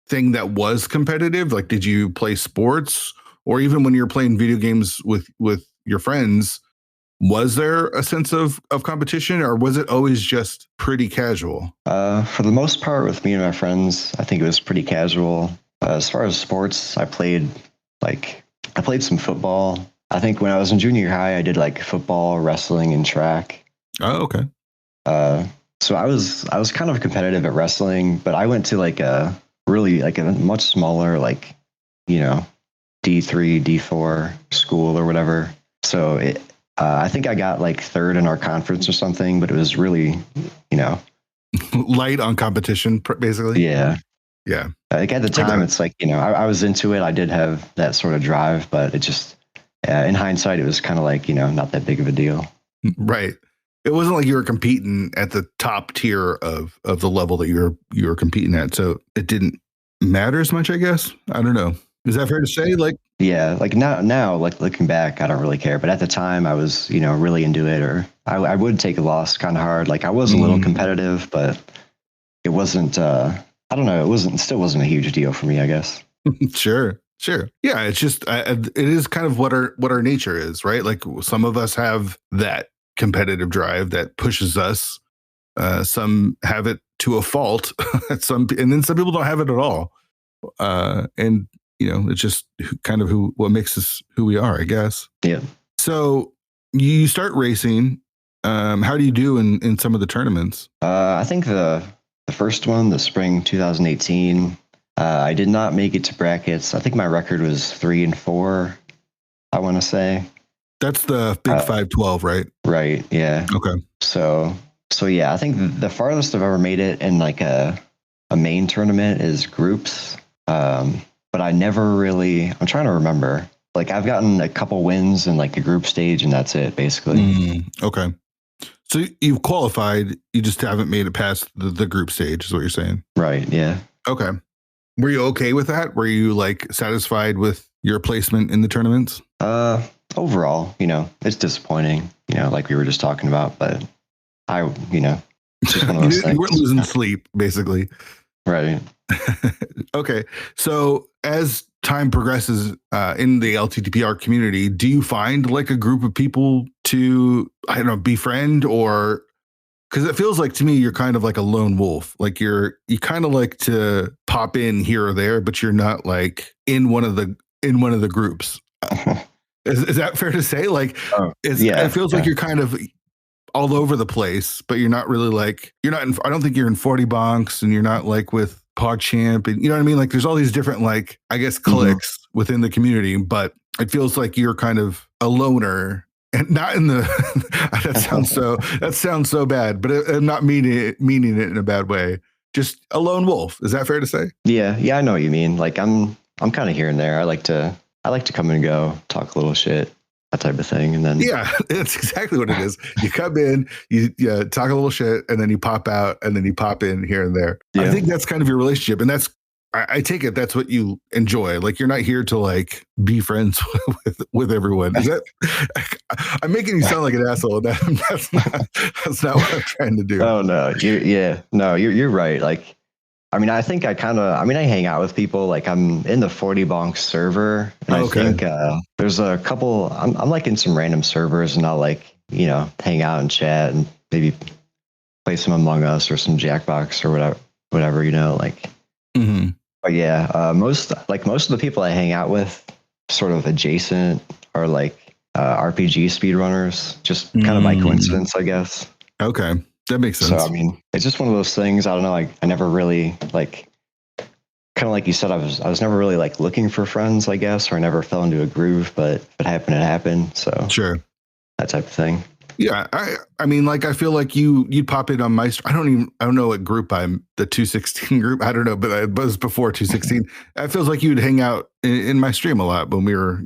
that was competitive? Like, did you play sports, or even when you're playing video games with your friends, was there a sense of competition, or was it always just pretty casual? For the most part, with me and my friends, I think it was pretty casual. As far as sports, I played some football. I think when I was in junior high, I did like football, wrestling, and track. Oh, okay. So I was kind of competitive at wrestling, but I went to like a much smaller, like, D3, D4 school or whatever. So I think I got like third in our conference or something, but it was really, light on competition, basically. Yeah. Yeah. Like at the time, it's like, I was into it. I did have that sort of drive, but it just, in hindsight, it was kind of like, not that big of a deal. Right. It wasn't like you were competing at the top tier of the level that you were competing at. So it didn't matter as much, I guess. I don't know. Is that fair to say? Like, yeah, like now, like looking back, I don't really care. But at the time, I was, really into it, or I would take a loss kind of hard. Like I was a little competitive, but it wasn't. I don't know. Still wasn't a huge deal for me, I guess. Sure. Yeah, it's just it is kind of what our nature is, right? Like some of us have that competitive drive that pushes us. Some have it to a fault. And then some people don't have it at all. And it's just kind of what makes us who we are, I guess. Yeah. So you start racing. How do you do in some of the tournaments? I think the first one, the spring 2018, I did not make it to brackets. I think my record was 3-4, I want to say. That's the big 512, right? Right. Yeah. Okay. So yeah, I think the farthest I've ever made it in like a main tournament is groups. But I never really, I'm trying to remember. Like I've gotten a couple wins in like a group stage and that's it basically. Okay. So you've qualified, you just haven't made it past the group stage is what you're saying. Right. Yeah. Okay. Were you okay with that? Were you like satisfied with your placement in the tournaments? Overall, it's disappointing, like we were just talking about, but it's just one of those things. You weren't losing sleep, basically. Right. Okay. So as time progresses in the LTTPR community, do you find like a group of people to, I don't know, befriend, or because it feels like to me you're kind of like a lone wolf. Like you kind of like to pop in here or there, but you're not like in one of the groups. Is that fair to say? Like, it feels like you're kind of all over the place, but you're not really like, I don't think you're in 40 bonks and you're not like with PogChamp, and you know what I mean? Like there's all these different, like, I guess cliques within the community, but it feels like you're kind of a loner. And not in the that sounds so bad, but I'm not meaning it in a bad way. Just a lone wolf. Is that fair to say? Yeah, I know what you mean. Like I'm kind of here and there. I like to come and go, talk a little shit, that type of thing, and then that's exactly what it is. You come in, you talk a little shit, and then you pop out, and then you pop in here and there. Yeah. I think that's kind of your relationship, and that's. I take it that's what you enjoy. Like you're not here to like be friends with everyone. Is that? I'm making you sound like an asshole. That's not what I'm trying to do. Oh no, you're right. Like, I mean, I think I hang out with people. Like I'm in the 40 bonk server, and I think there's a couple. I'm like in some random servers, and I'll like hang out and chat and maybe play some Among Us or some Jackbox or whatever. Like. Mm-hmm. But yeah, most of the people I hang out with, sort of adjacent, are like RPG speedrunners. Just kind of by coincidence, I guess. Okay, that makes sense. So I mean, it's just one of those things. I don't know. Like I never really like, kind of like you said, I was never really like looking for friends, I guess, or I never fell into a groove. But if it happened, it happened. So sure, that type of thing. Yeah, I mean, like I feel like you'd pop in on my. I don't know what group I'm. The 216 group. I don't know, but it was before 216. It feels like you'd hang out in my stream a lot when we were,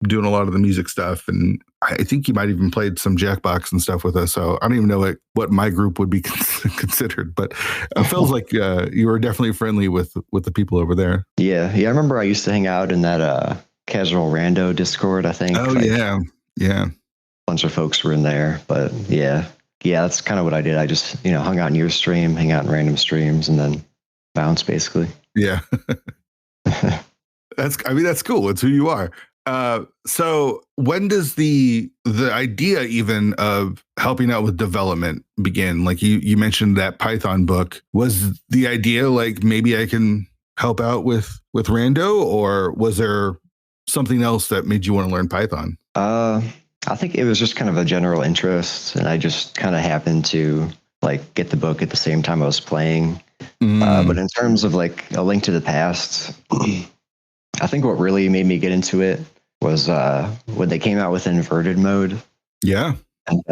doing a lot of the music stuff, and I think you might even played some Jackbox and stuff with us. So I don't even know what my group would be considered, but it feels like you were definitely friendly with the people over there. Yeah. I remember I used to hang out in that casual rando Discord. I think. Oh yeah. Bunch of folks were in there, but yeah, that's kind of what I did. I just hung out in your stream, hang out in random streams, and then bounce basically. Yeah. That's cool. It's who you are. So when does the idea even of helping out with development begin? Like you mentioned that Python book. Was the idea like maybe I can help out with Rando, or was there something else that made you want to learn Python? I think it was just kind of a general interest, and I just kind of happened to like get the book at the same time I was playing. But in terms of like A Link to the Past, I think what really made me get into it was when they came out with inverted mode. Yeah. And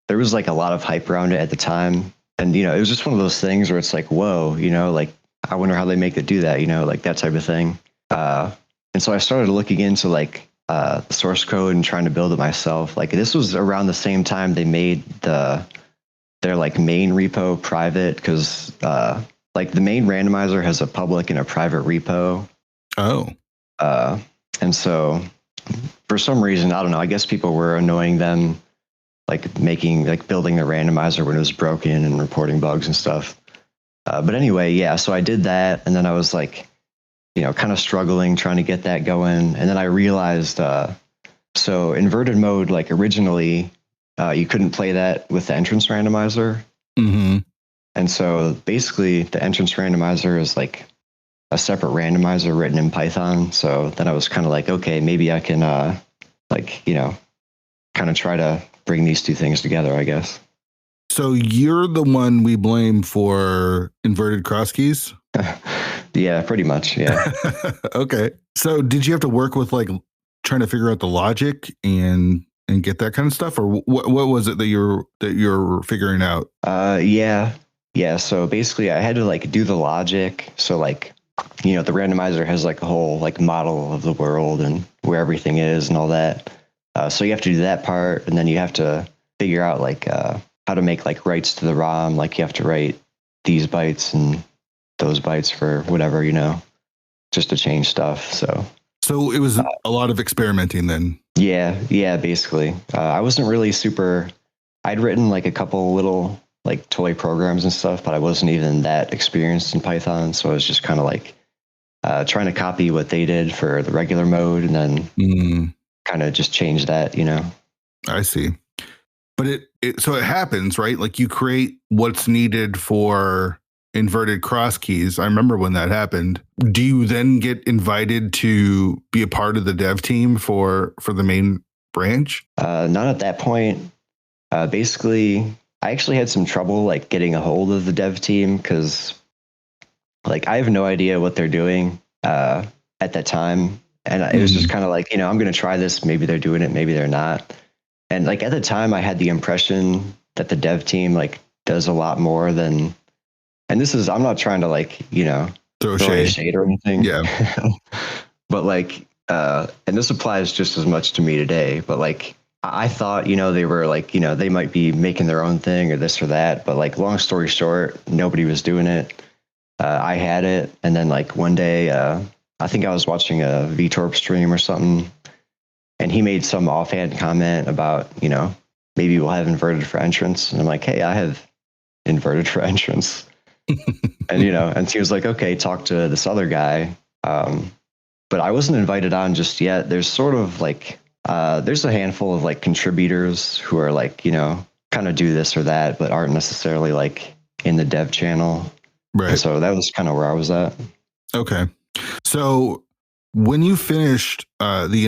there was like a lot of hype around it at the time. And, it was just one of those things where it's like, whoa, like, I wonder how they make it do that, like that type of thing. And so I started looking into like the source code and trying to build it myself. Like this was around the same time they made their like main repo private, because like the main randomizer has a public and a private repo. Oh. And so for some reason, I don't know, I guess people were annoying them, like building the randomizer when it was broken and reporting bugs and stuff. But anyway, yeah, so I did that, and then I was like, kind of struggling trying to get that going. And then I realized, so inverted mode, like originally, you couldn't play that with the entrance randomizer. Mm-hmm. And so basically the entrance randomizer is like a separate randomizer written in Python. So then I was kind of like, okay, maybe I can, kind of try to bring these two things together, I guess. So you're the one we blame for inverted cross keys? Yeah, pretty much. Yeah. Okay. So did you have to work with like trying to figure out the logic and get that kind of stuff, or what was it that you're figuring out? Yeah. So basically, I had to like do the logic. So like, the randomizer has like a whole like model of the world and where everything is and all that. So you have to do that part, and then you have to figure out like how to make like writes to the ROM. Like you have to write these bytes and those bytes for whatever, just to change stuff. So it was a lot of experimenting then. Yeah, basically. I wasn't really super. I'd written like a couple little like toy programs and stuff, but I wasn't even that experienced in Python. So I was just kind of like trying to copy what they did for the regular mode, and then kind of just change that. I see. But so it happens, right? Like you create what's needed for inverted cross keys. I remember when that happened. Do you then get invited to be a part of the dev team for the main branch? Not at that point. Basically, I actually had some trouble like getting a hold of the dev team because like I have no idea what they're doing at that time. And it was just kind of like, I'm going to try this. Maybe they're doing it. Maybe they're not. And like at the time I had the impression that the dev team like does a lot more than, and I'm not trying to like, throw shade or anything. Yeah. But like, and this applies just as much to me today, but like, I thought, they were like, they might be making their own thing or this or that. But like, long story short, nobody was doing it. I had it. And then like one day, I think I was watching a VTorp stream or something, and he made some offhand comment about, maybe we'll have inverted for entrance. And I'm like, hey, I have inverted for entrance. And, and he was like, okay, talk to this other guy. But I wasn't invited on just yet. There's sort of like, there's a handful of like contributors who are like, kind of do this or that, but aren't necessarily like in the dev channel. Right. And so that was kind of where I was at. Okay. So when you finished the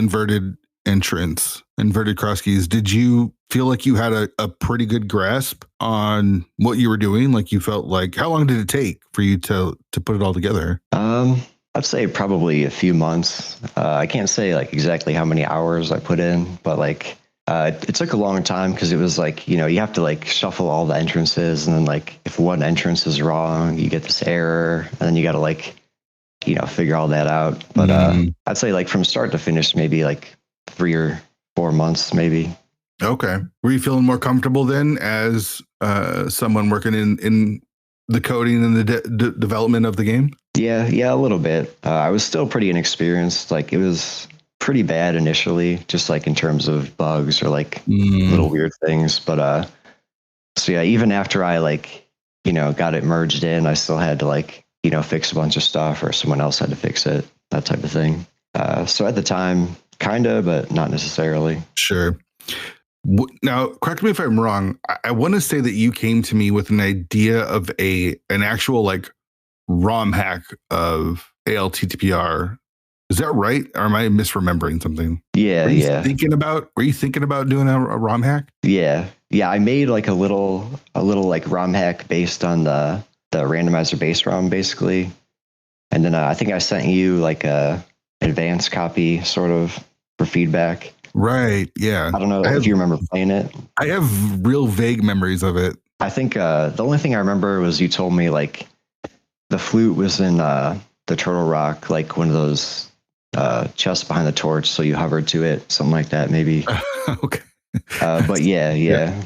inverted cross keys, did you feel like you had a pretty good grasp on what you were doing? Like you felt like, how long did it take for you to put it all together? I'd say probably a few months. I can't say like exactly how many hours I put in, but like it took a long time because it was like, you have to like shuffle all the entrances, and then like if one entrance is wrong, you get this error, and then you got to like, figure all that out. But I'd say like from start to finish, maybe like 3 or 4 months, maybe. Okay. Were you feeling more comfortable then as someone working in the coding and the development of the game? Yeah, a little bit. I was still pretty inexperienced. Like it was pretty bad initially, just like in terms of bugs or like little weird things. But so yeah, even after I like, got it merged in, I still had to like, fix a bunch of stuff, or someone else had to fix it, that type of thing. So at the time, kind of, but not necessarily. Sure. Now, correct me if I'm wrong. I want to say that you came to me with an idea of an actual like ROM hack of ALTTPR. Is that right? Or am I misremembering something? Yeah, were you thinking about doing a ROM hack? Yeah. I made like a little like ROM hack based on the randomizer base ROM, basically. And then I think I sent you like a advanced copy sort of for feedback. Right. Yeah. I don't know if you remember playing it. I have real vague memories of it. I think the only thing I remember was you told me like the flute was in the Turtle Rock, like one of those chests behind the torch. So you hovered to it, something like that, maybe. Okay. But yeah.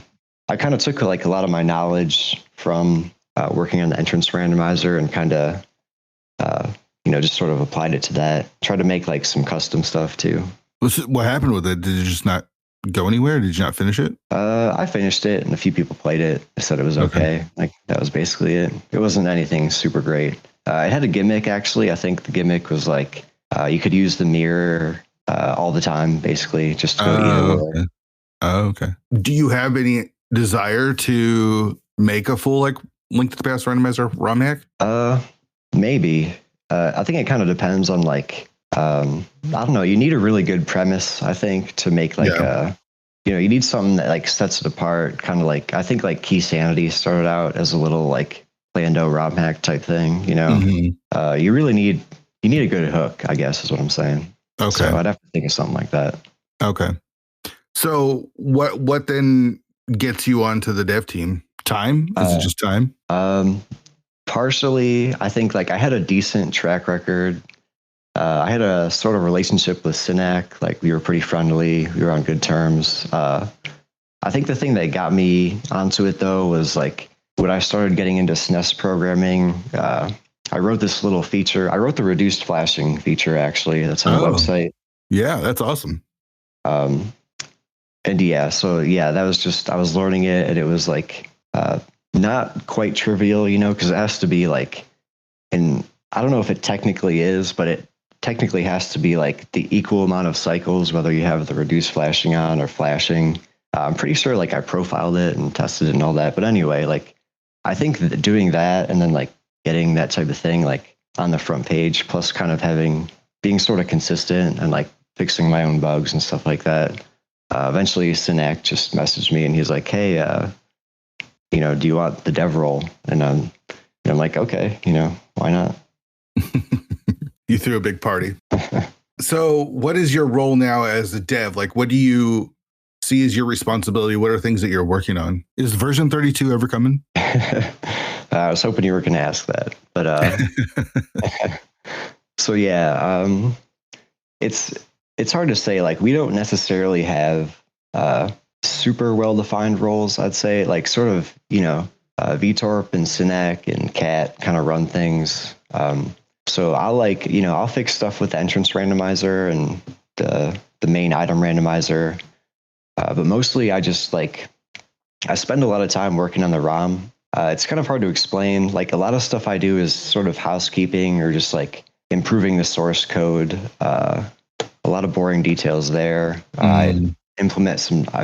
I kind of took like a lot of my knowledge from working on the entrance randomizer and kind of, just sort of applied it to that. Tried to make like some custom stuff too. What happened with it? Did it just not go anywhere? Did you not finish it? I finished it, and a few people played it. They said it was okay. Like that was basically it. It wasn't anything super great. It had a gimmick, actually. I think the gimmick was like you could use the mirror all the time, basically, just to go either way. Okay. Oh, okay. Do you have any desire to make a full like Link to the Past Randomizer ROM hack? Maybe. I think it kind of depends on like. I don't know. You need a really good premise, I think, to make like you need something that like sets it apart. Kind of like, I think like Key Sanity started out as a little like Play-Doh ROM hack type thing. You really need a good hook, I guess is what I'm saying. Okay. So I'd have to think of something like that. Okay. So what then gets you onto the dev team? Time? Is it just time? Partially, I think like I had a decent track record. I had a sort of relationship with Synac. Like we were pretty friendly. We were on good terms. I think the thing that got me onto it though was like when I started getting into SNES programming. I wrote this little feature. I wrote the reduced flashing feature actually. That's on the website. Yeah, that's awesome. And yeah, so yeah, that was just I was learning it, and it was like not quite trivial, you know, because it has to be like, and I don't know if it technically is, but it technically has to be like the equal amount of cycles, whether you have the reduced flashing on or flashing. I'm pretty sure like I profiled it and tested it and all that. But anyway, like I think that doing that and then like getting that type of thing like on the front page, plus kind of being sort of consistent and like fixing my own bugs and stuff like that. Eventually, Synac just messaged me and he's like, "Hey, you know, do you want the dev role?" And I'm like, "Okay, you know, why not?" You threw a big party. So, what is your role now as a dev? Like, what do you see as your responsibility? What are things that you're working on? Is version 32 ever coming? I was hoping you were going to ask that, but so yeah, it's hard to say. Like, we don't necessarily have super well-defined roles. I'd say, like, sort of, you know, VTorp and Synac and Cat kind of run things. So I'll fix stuff with the entrance randomizer and the main item randomizer. But mostly I spend a lot of time working on the ROM. It's kind of hard to explain. Like a lot of stuff I do is sort of housekeeping or just like improving the source code. A lot of boring details there. I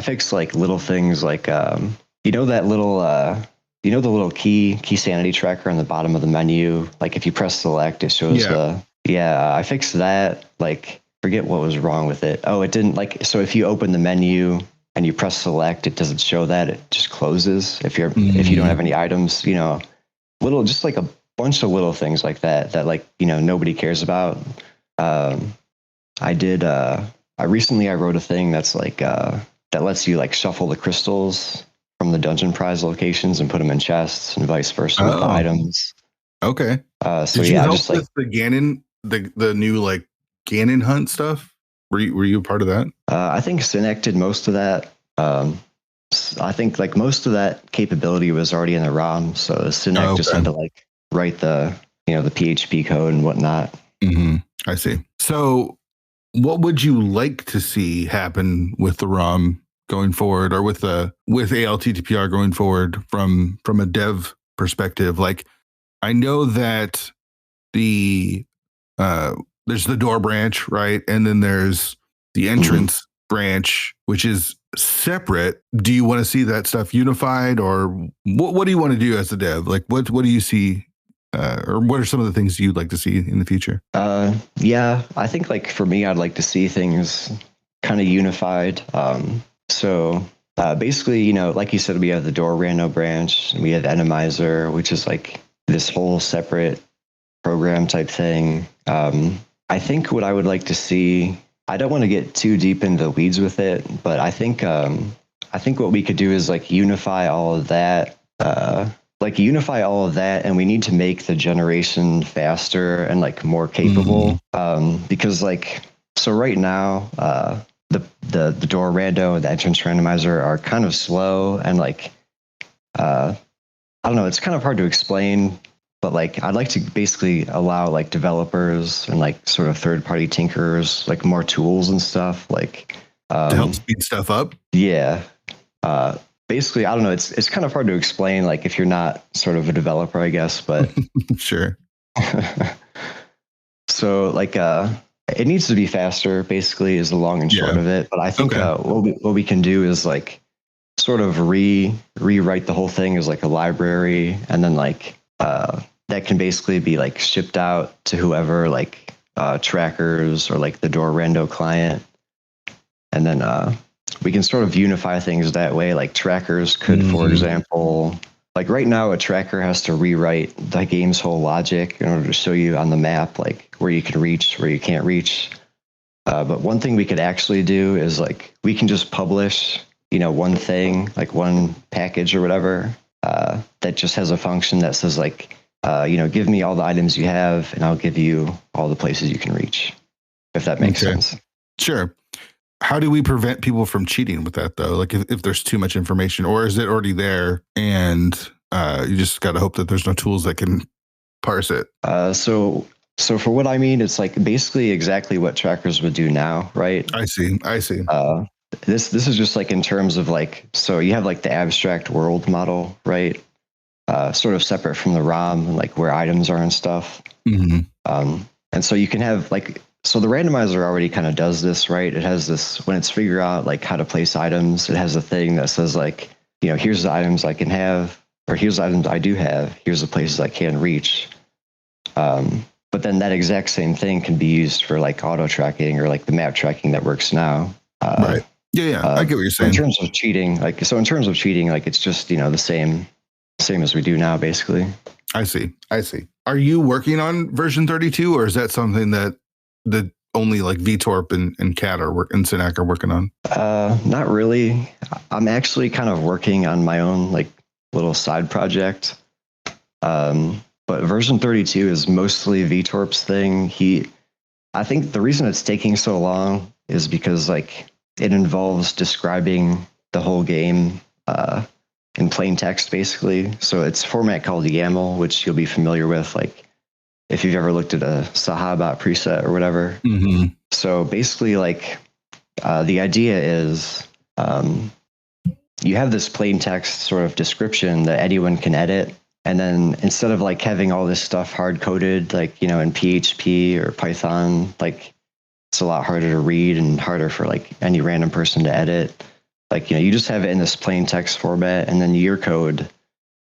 fix like little things like, you know, the little key sanity tracker on the bottom of the menu. Like if you press select, it shows I fixed that. Like forget what was wrong with it. Oh, it didn't like, so if you open the menu and you press select, it doesn't show that, it just closes. If you don't have any items, you know, just like a bunch of little things like that like, you know, nobody cares about. I recently wrote a thing that's like, that lets you like shuffle the crystals from the dungeon prize locations and put them in chests and vice versa with the items. Okay. So did you help just like with the Ganon, the new like Ganon hunt stuff? Were you a part of that? I think Synac did most of that. I think like most of that capability was already in the ROM, so Synac just had to like write the PHP code and whatnot. Mm-hmm. I see. So, what would you like to see happen with the ROM going forward, or with ALTTPR going forward from a dev perspective? Like, I know that there's the door branch, right? And then there's the entrance branch, which is separate. Do you want to see that stuff unified, or what do you want to do as a dev? Like, what do you see, or what are some of the things you'd like to see in the future? Yeah, I think like for me, I'd like to see things kind of unified. So basically, you know, like you said, we have the door rando branch, and we have Randomizer, which is like this whole separate program type thing. I think what I would like to see, I don't want to get too deep into the weeds with it, but I think what we could do is like unify all of that, and we need to make the generation faster and like more capable. Because like, so right now, the door rando and the entrance randomizer are kind of slow, and like, I don't know, it's kind of hard to explain. But like, I'd like to basically allow like developers and like sort of third-party tinkerers like more tools and stuff, like to help speed stuff up. Yeah. Basically, I don't know. It's kind of hard to explain, like if you're not sort of a developer, I guess. But sure. So like, it needs to be faster. Basically, is the long and short of it. But I think what we can do is like sort of rewrite the whole thing as like a library, and then like. That can basically be like shipped out to whoever, like trackers or like the door rando client, and then we can sort of unify things that way. Like trackers could, for example, like right now a tracker has to rewrite the game's whole logic in order to show you on the map like where you can reach, where you can't reach. But one thing we could actually do is like we can just publish, one thing, like one package or whatever, that just has a function that says like, give me all the items you have, and I'll give you all the places you can reach. If that makes sense. Sure. How do we prevent people from cheating with that though? Like if there's too much information, or is it already there and you just got to hope that there's no tools that can parse it? So for what I mean, it's like basically exactly what trackers would do now, right? I see. This is just like in terms of like, so you have like the abstract world model, right? Sort of separate from the ROM and like where items are and stuff. Mm-hmm. And so you can have like, so the randomizer already kind of does this, right? It has this, when it's figure out like how to place items, it has a thing that says like, here's the items I can have, or here's the items I do have, here's the places I can reach. But then that exact same thing can be used for like auto tracking or like the map tracking that works now. Right. Yeah. I get what you're saying. In terms of cheating, like it's just, the same as we do now, basically. I see. Are you working on version 32, or is that something that the only like VTorp and CAT and Synac are working on? Not really. I'm actually kind of working on my own like little side project. But version 32 is mostly VTorp's thing. I think the reason it's taking so long is because like it involves describing the whole game in plain text, basically. So it's a format called YAML, which you'll be familiar with, like if you've ever looked at a Sahabat preset or whatever. Mm-hmm. So basically, like the idea is you have this plain text sort of description that anyone can edit. And then instead of like having all this stuff hard coded, like, in PHP or Python, like it's a lot harder to read and harder for like any random person to edit. Like, you just have it in this plain text format, and then your code,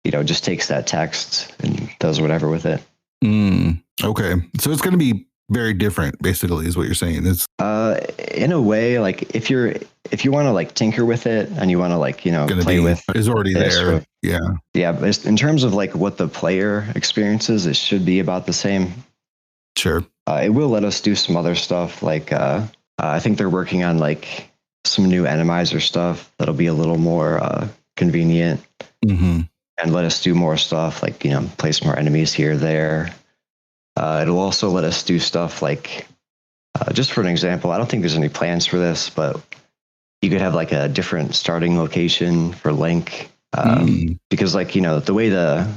just takes that text and does whatever with it. Okay. So it's going to be very different, basically, is what you're saying. It's in a way, like if you want to like tinker with it and you want to like, play with is already there. Yeah. But in terms of like what the player experiences, it should be about the same. Sure. It will let us do some other stuff. Like, I think they're working on like some new Randomizer stuff that'll be a little more convenient, and let us do more stuff like, place more enemies here or there. It'll also let us do stuff like, just for an example, I don't think there's any plans for this, but you could have like a different starting location for Link, because like, the way the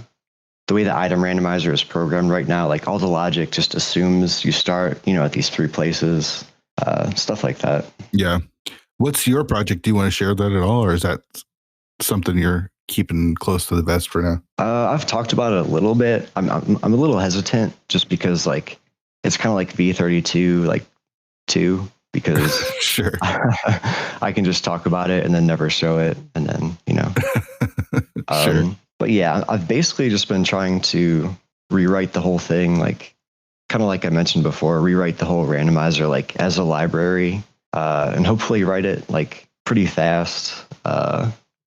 item randomizer is programmed right now, like all the logic just assumes you start, at these 3 places, stuff like that. Yeah. What's your project? Do you want to share that at all, or is that something you're keeping close to the vest for now? I've talked about it a little bit. I'm a little hesitant just because like it's kind of like V32 like 2, because sure I can just talk about it and then never show it, and then sure. But yeah, I've basically just been trying to rewrite the whole thing, like kind of like I mentioned before, rewrite the whole randomizer like as a library, and hopefully write it like pretty fast.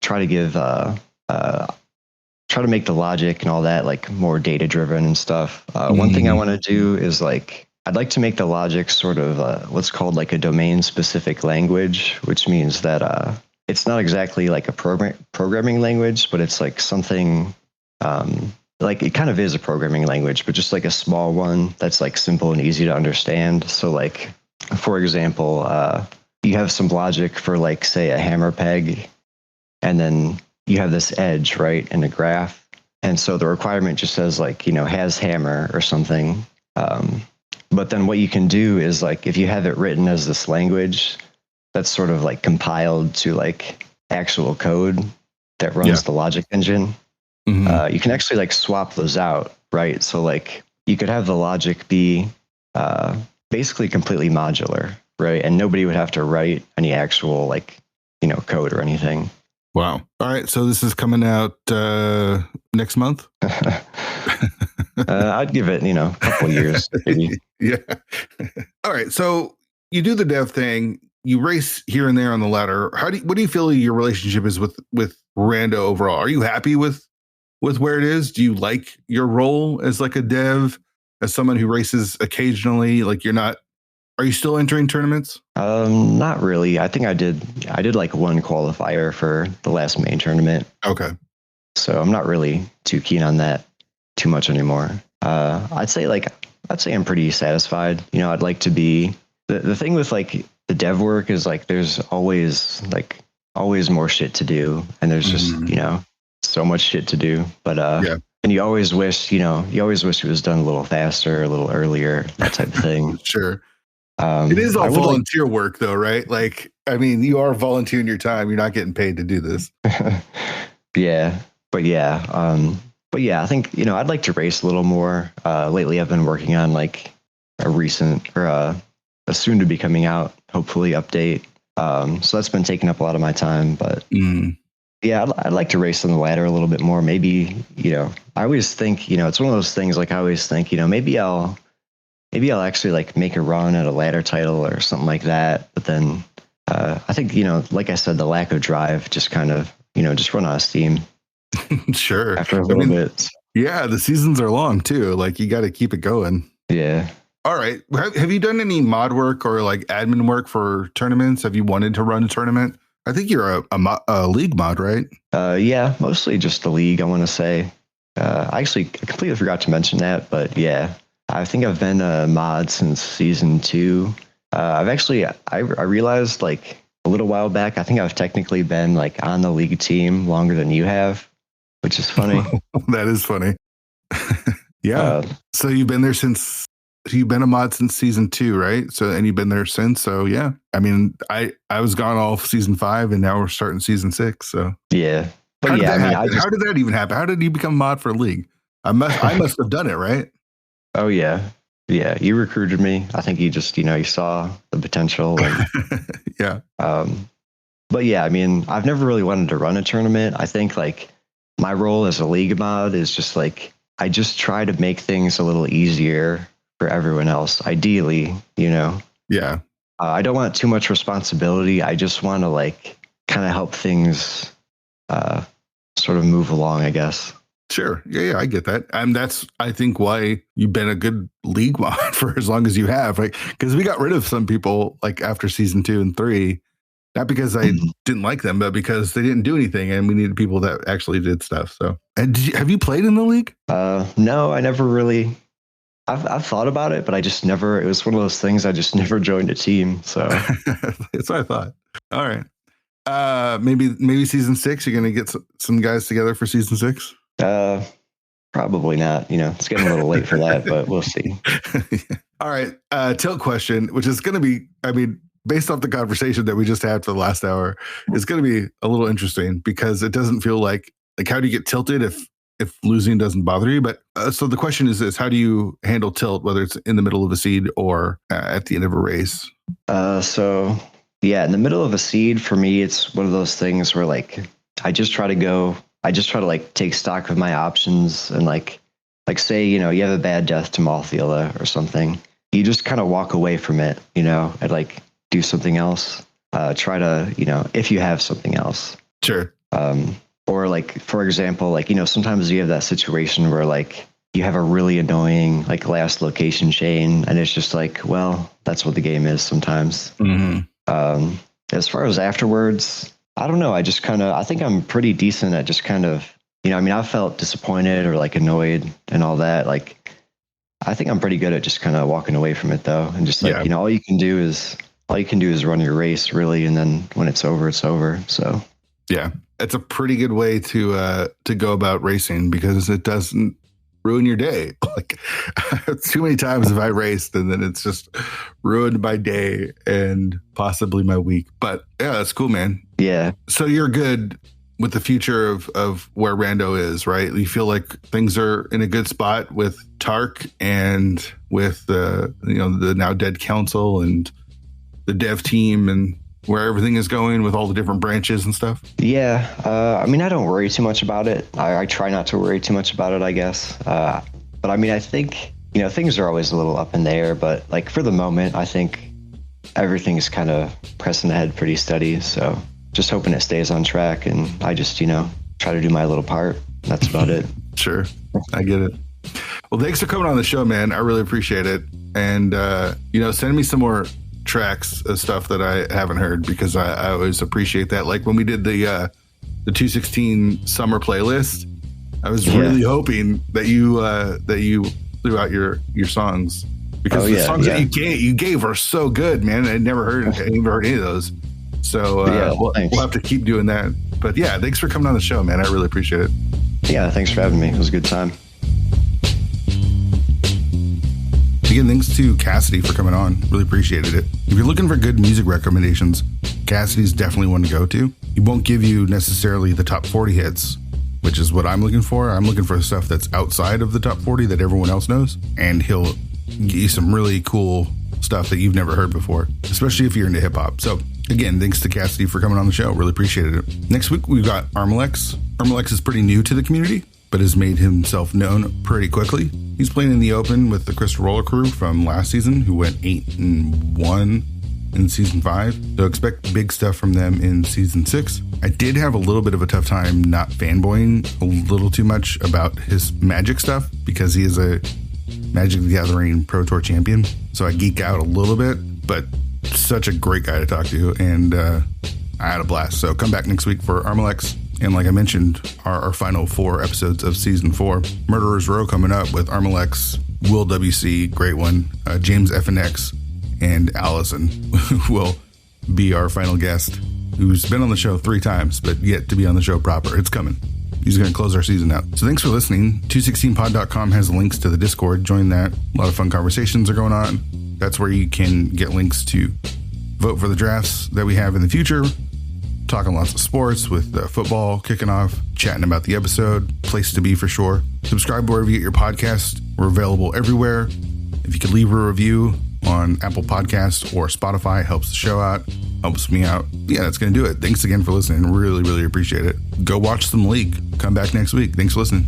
Try to give try to make the logic and all that like more data driven and stuff. One thing I want to do is like I'd like to make the logic sort of what's called like a domain specific language, which means that it's not exactly like a programming language, but it's like something like it kind of is a programming language, but just like a small one that's like simple and easy to understand. So like, for example, you have some logic for like, say, a hammer peg, and then you have this edge, right, in a graph. And so the requirement just says like, has hammer or something. But then what you can do is like, if you have it written as this language that's sort of like compiled to like actual code that runs the logic engine, you can actually like swap those out, right? So like you could have the logic be basically completely modular, right? And nobody would have to write any actual like, code or anything. Wow. All right. So this is coming out next month? I'd give it, a couple years. Maybe. Yeah. All right. So you do the dev thing. You race here and there on the ladder. What do you feel your relationship is with Rando overall? Are you happy with where it is? Do you like your role as like a dev, as someone who races occasionally? Like you're not Are you still entering tournaments? Not really. I think I did like one qualifier for the last main tournament. Okay. So I'm not really too keen on that too much anymore. I'd say I'm pretty satisfied. You know, I'd like to be the thing with like the dev work is like there's always more shit to do, and there's just you know so much shit to do. But yeah. And you always wish it was done a little faster, a little earlier, that type of thing. Sure. It is all volunteer work, though, right? Like, I mean, you are volunteering your time. You're not getting paid to do this. Yeah, but yeah, I think I'd like to race a little more. Lately, I've been working on like a recent or a soon to be coming out, hopefully, update. So that's been taking up a lot of my time. But yeah, I'd like to race on the ladder a little bit more. Maybe I always think it's one of those things. Like I always think maybe I'll actually like make a run at a ladder title or something like that. But then I think, like I said, the lack of drive just kind of, just run out of steam. Sure. After a little bit. Yeah. The seasons are long too. Like you got to keep it going. Yeah. All right. Have you done any mod work or like admin work for tournaments? Have you wanted to run a tournament? I think you're a league mod, right? Yeah, mostly just the league, I want to say. I completely forgot to mention that, but yeah. I think I've been a mod since season 2. I realized like a little while back, I think I've technically been like on the league team longer than you have, which is funny. That is funny. Yeah. So you've been a mod since season 2, right? So, and you've been there since. So yeah, I mean, I was gone all of season 5 and now we're starting season 6. So yeah. But how did that even happen? How did you become mod for a league? I must have done it, right? Oh yeah. Yeah. You recruited me. I think you just, you saw the potential. And, yeah. But yeah, I mean, I've never really wanted to run a tournament. I think like my role as a league mod is just like, I just try to make things a little easier for everyone else. Ideally, Yeah. I don't want too much responsibility. I just want to like kind of help things sort of move along, I guess. Sure. Yeah, I get that. And that's, I think, why you've been a good league mod for as long as you have, right? Because we got rid of some people like after season 2 and 3, not because I didn't like them, but because they didn't do anything and we needed people that actually did stuff. So, and have you played in the league? No, I never really. I've thought about it, but I just never. It was one of those things. I just never joined a team. So that's what I thought. All right. Maybe season 6. You're gonna get some guys together for season 6. Probably not. It's getting a little late for that, but we'll see. All right. Tilt question, which is going to be, I mean, based off the conversation that we just had for the last hour, it's going to be a little interesting because it doesn't feel like how do you get tilted if losing doesn't bother you? But so the question is this: how do you handle tilt, whether it's in the middle of a seed or at the end of a race? So yeah, in the middle of a seed for me, it's one of those things where like I just try to like take stock of my options and like say, you have a bad death to Malthila or something. You just kind of walk away from it, and like do something else. Try to, if you have something else. Sure. Or like, for example, like, sometimes you have that situation where like you have a really annoying like last location chain and it's just like, well, that's what the game is sometimes. As far as afterwards, I don't know. I think I'm pretty decent at just kind of, I felt disappointed or like annoyed and all that. Like, I think I'm pretty good at just kind of walking away from it though. And just like, all you can do is run your race really. And then when it's over, it's over. So yeah, it's a pretty good way to go about racing because it doesn't ruin your day. Like too many times have I raced and then it's just ruined my day and possibly my week. But yeah, that's cool, man. Yeah. So you're good with the future of where Rando is, right? You feel like things are in a good spot with Tark and with the now dead council and the dev team and where everything is going with all the different branches and stuff? Yeah. I don't worry too much about it. I try not to worry too much about it, I guess. But I think, things are always a little up in the air, but like for the moment, I think everything's kind of pressing ahead pretty steady. So just hoping it stays on track and I just, try to do my little part. That's about it. Sure. I get it. Well, thanks for coming on the show, man. I really appreciate it. And, send me some more tracks of stuff that I haven't heard, because I always appreciate that. Like when we did the 216 summer playlist, I was really hoping that you threw out your songs, because the songs that you gave are so good, man. I never heard any of those. So we'll have to keep doing that. But yeah, thanks for coming on the show, man. I really appreciate it. Yeah, thanks for having me. It was a good time. Again, thanks to Cassidy for coming on. Really appreciated it. If you're looking for good music recommendations, Cassidy's definitely one to go to. He won't give you necessarily the top 40 hits, which is what I'm looking for. I'm looking for stuff that's outside of the top 40 that everyone else knows, and he'll get you some really cool stuff that you've never heard before, especially if you're into hip hop. So again, thanks to Cassidy for coming on the show. Really appreciated it. Next week, we've got Armalex. Armalex is pretty new to the community, but has made himself known pretty quickly. He's playing in the open with the Crystal Roller crew from last season, who went 8-1 in season 5. So expect big stuff from them in season 6. I did have a little bit of a tough time not fanboying a little too much about his Magic stuff, because he is a Magic the Gathering Pro Tour champion. So I geek out a little bit, but such a great guy to talk to, and I had a blast. So come back next week for Armalex. And like I mentioned, our final 4 episodes of season 4. Murderer's Row coming up with Armalex, Will WC, great one, James FNX, and Allison will be our final guest, who's been on the show 3 times, but yet to be on the show proper. It's coming. He's going to close our season out. So thanks for listening. 216pod.com has links to the Discord. Join that. A lot of fun conversations are going on. That's where you can get links to vote for the drafts that we have in the future. Talking lots of sports with football kicking off, chatting about the episode. Place to be for sure. Subscribe wherever you get your podcast. We're available everywhere. If you could leave a review on Apple Podcasts or Spotify, helps the show out, helps me out. Yeah, that's going to do it. Thanks again for listening. Really, really appreciate it. Go watch some league. Come back next week. Thanks for listening.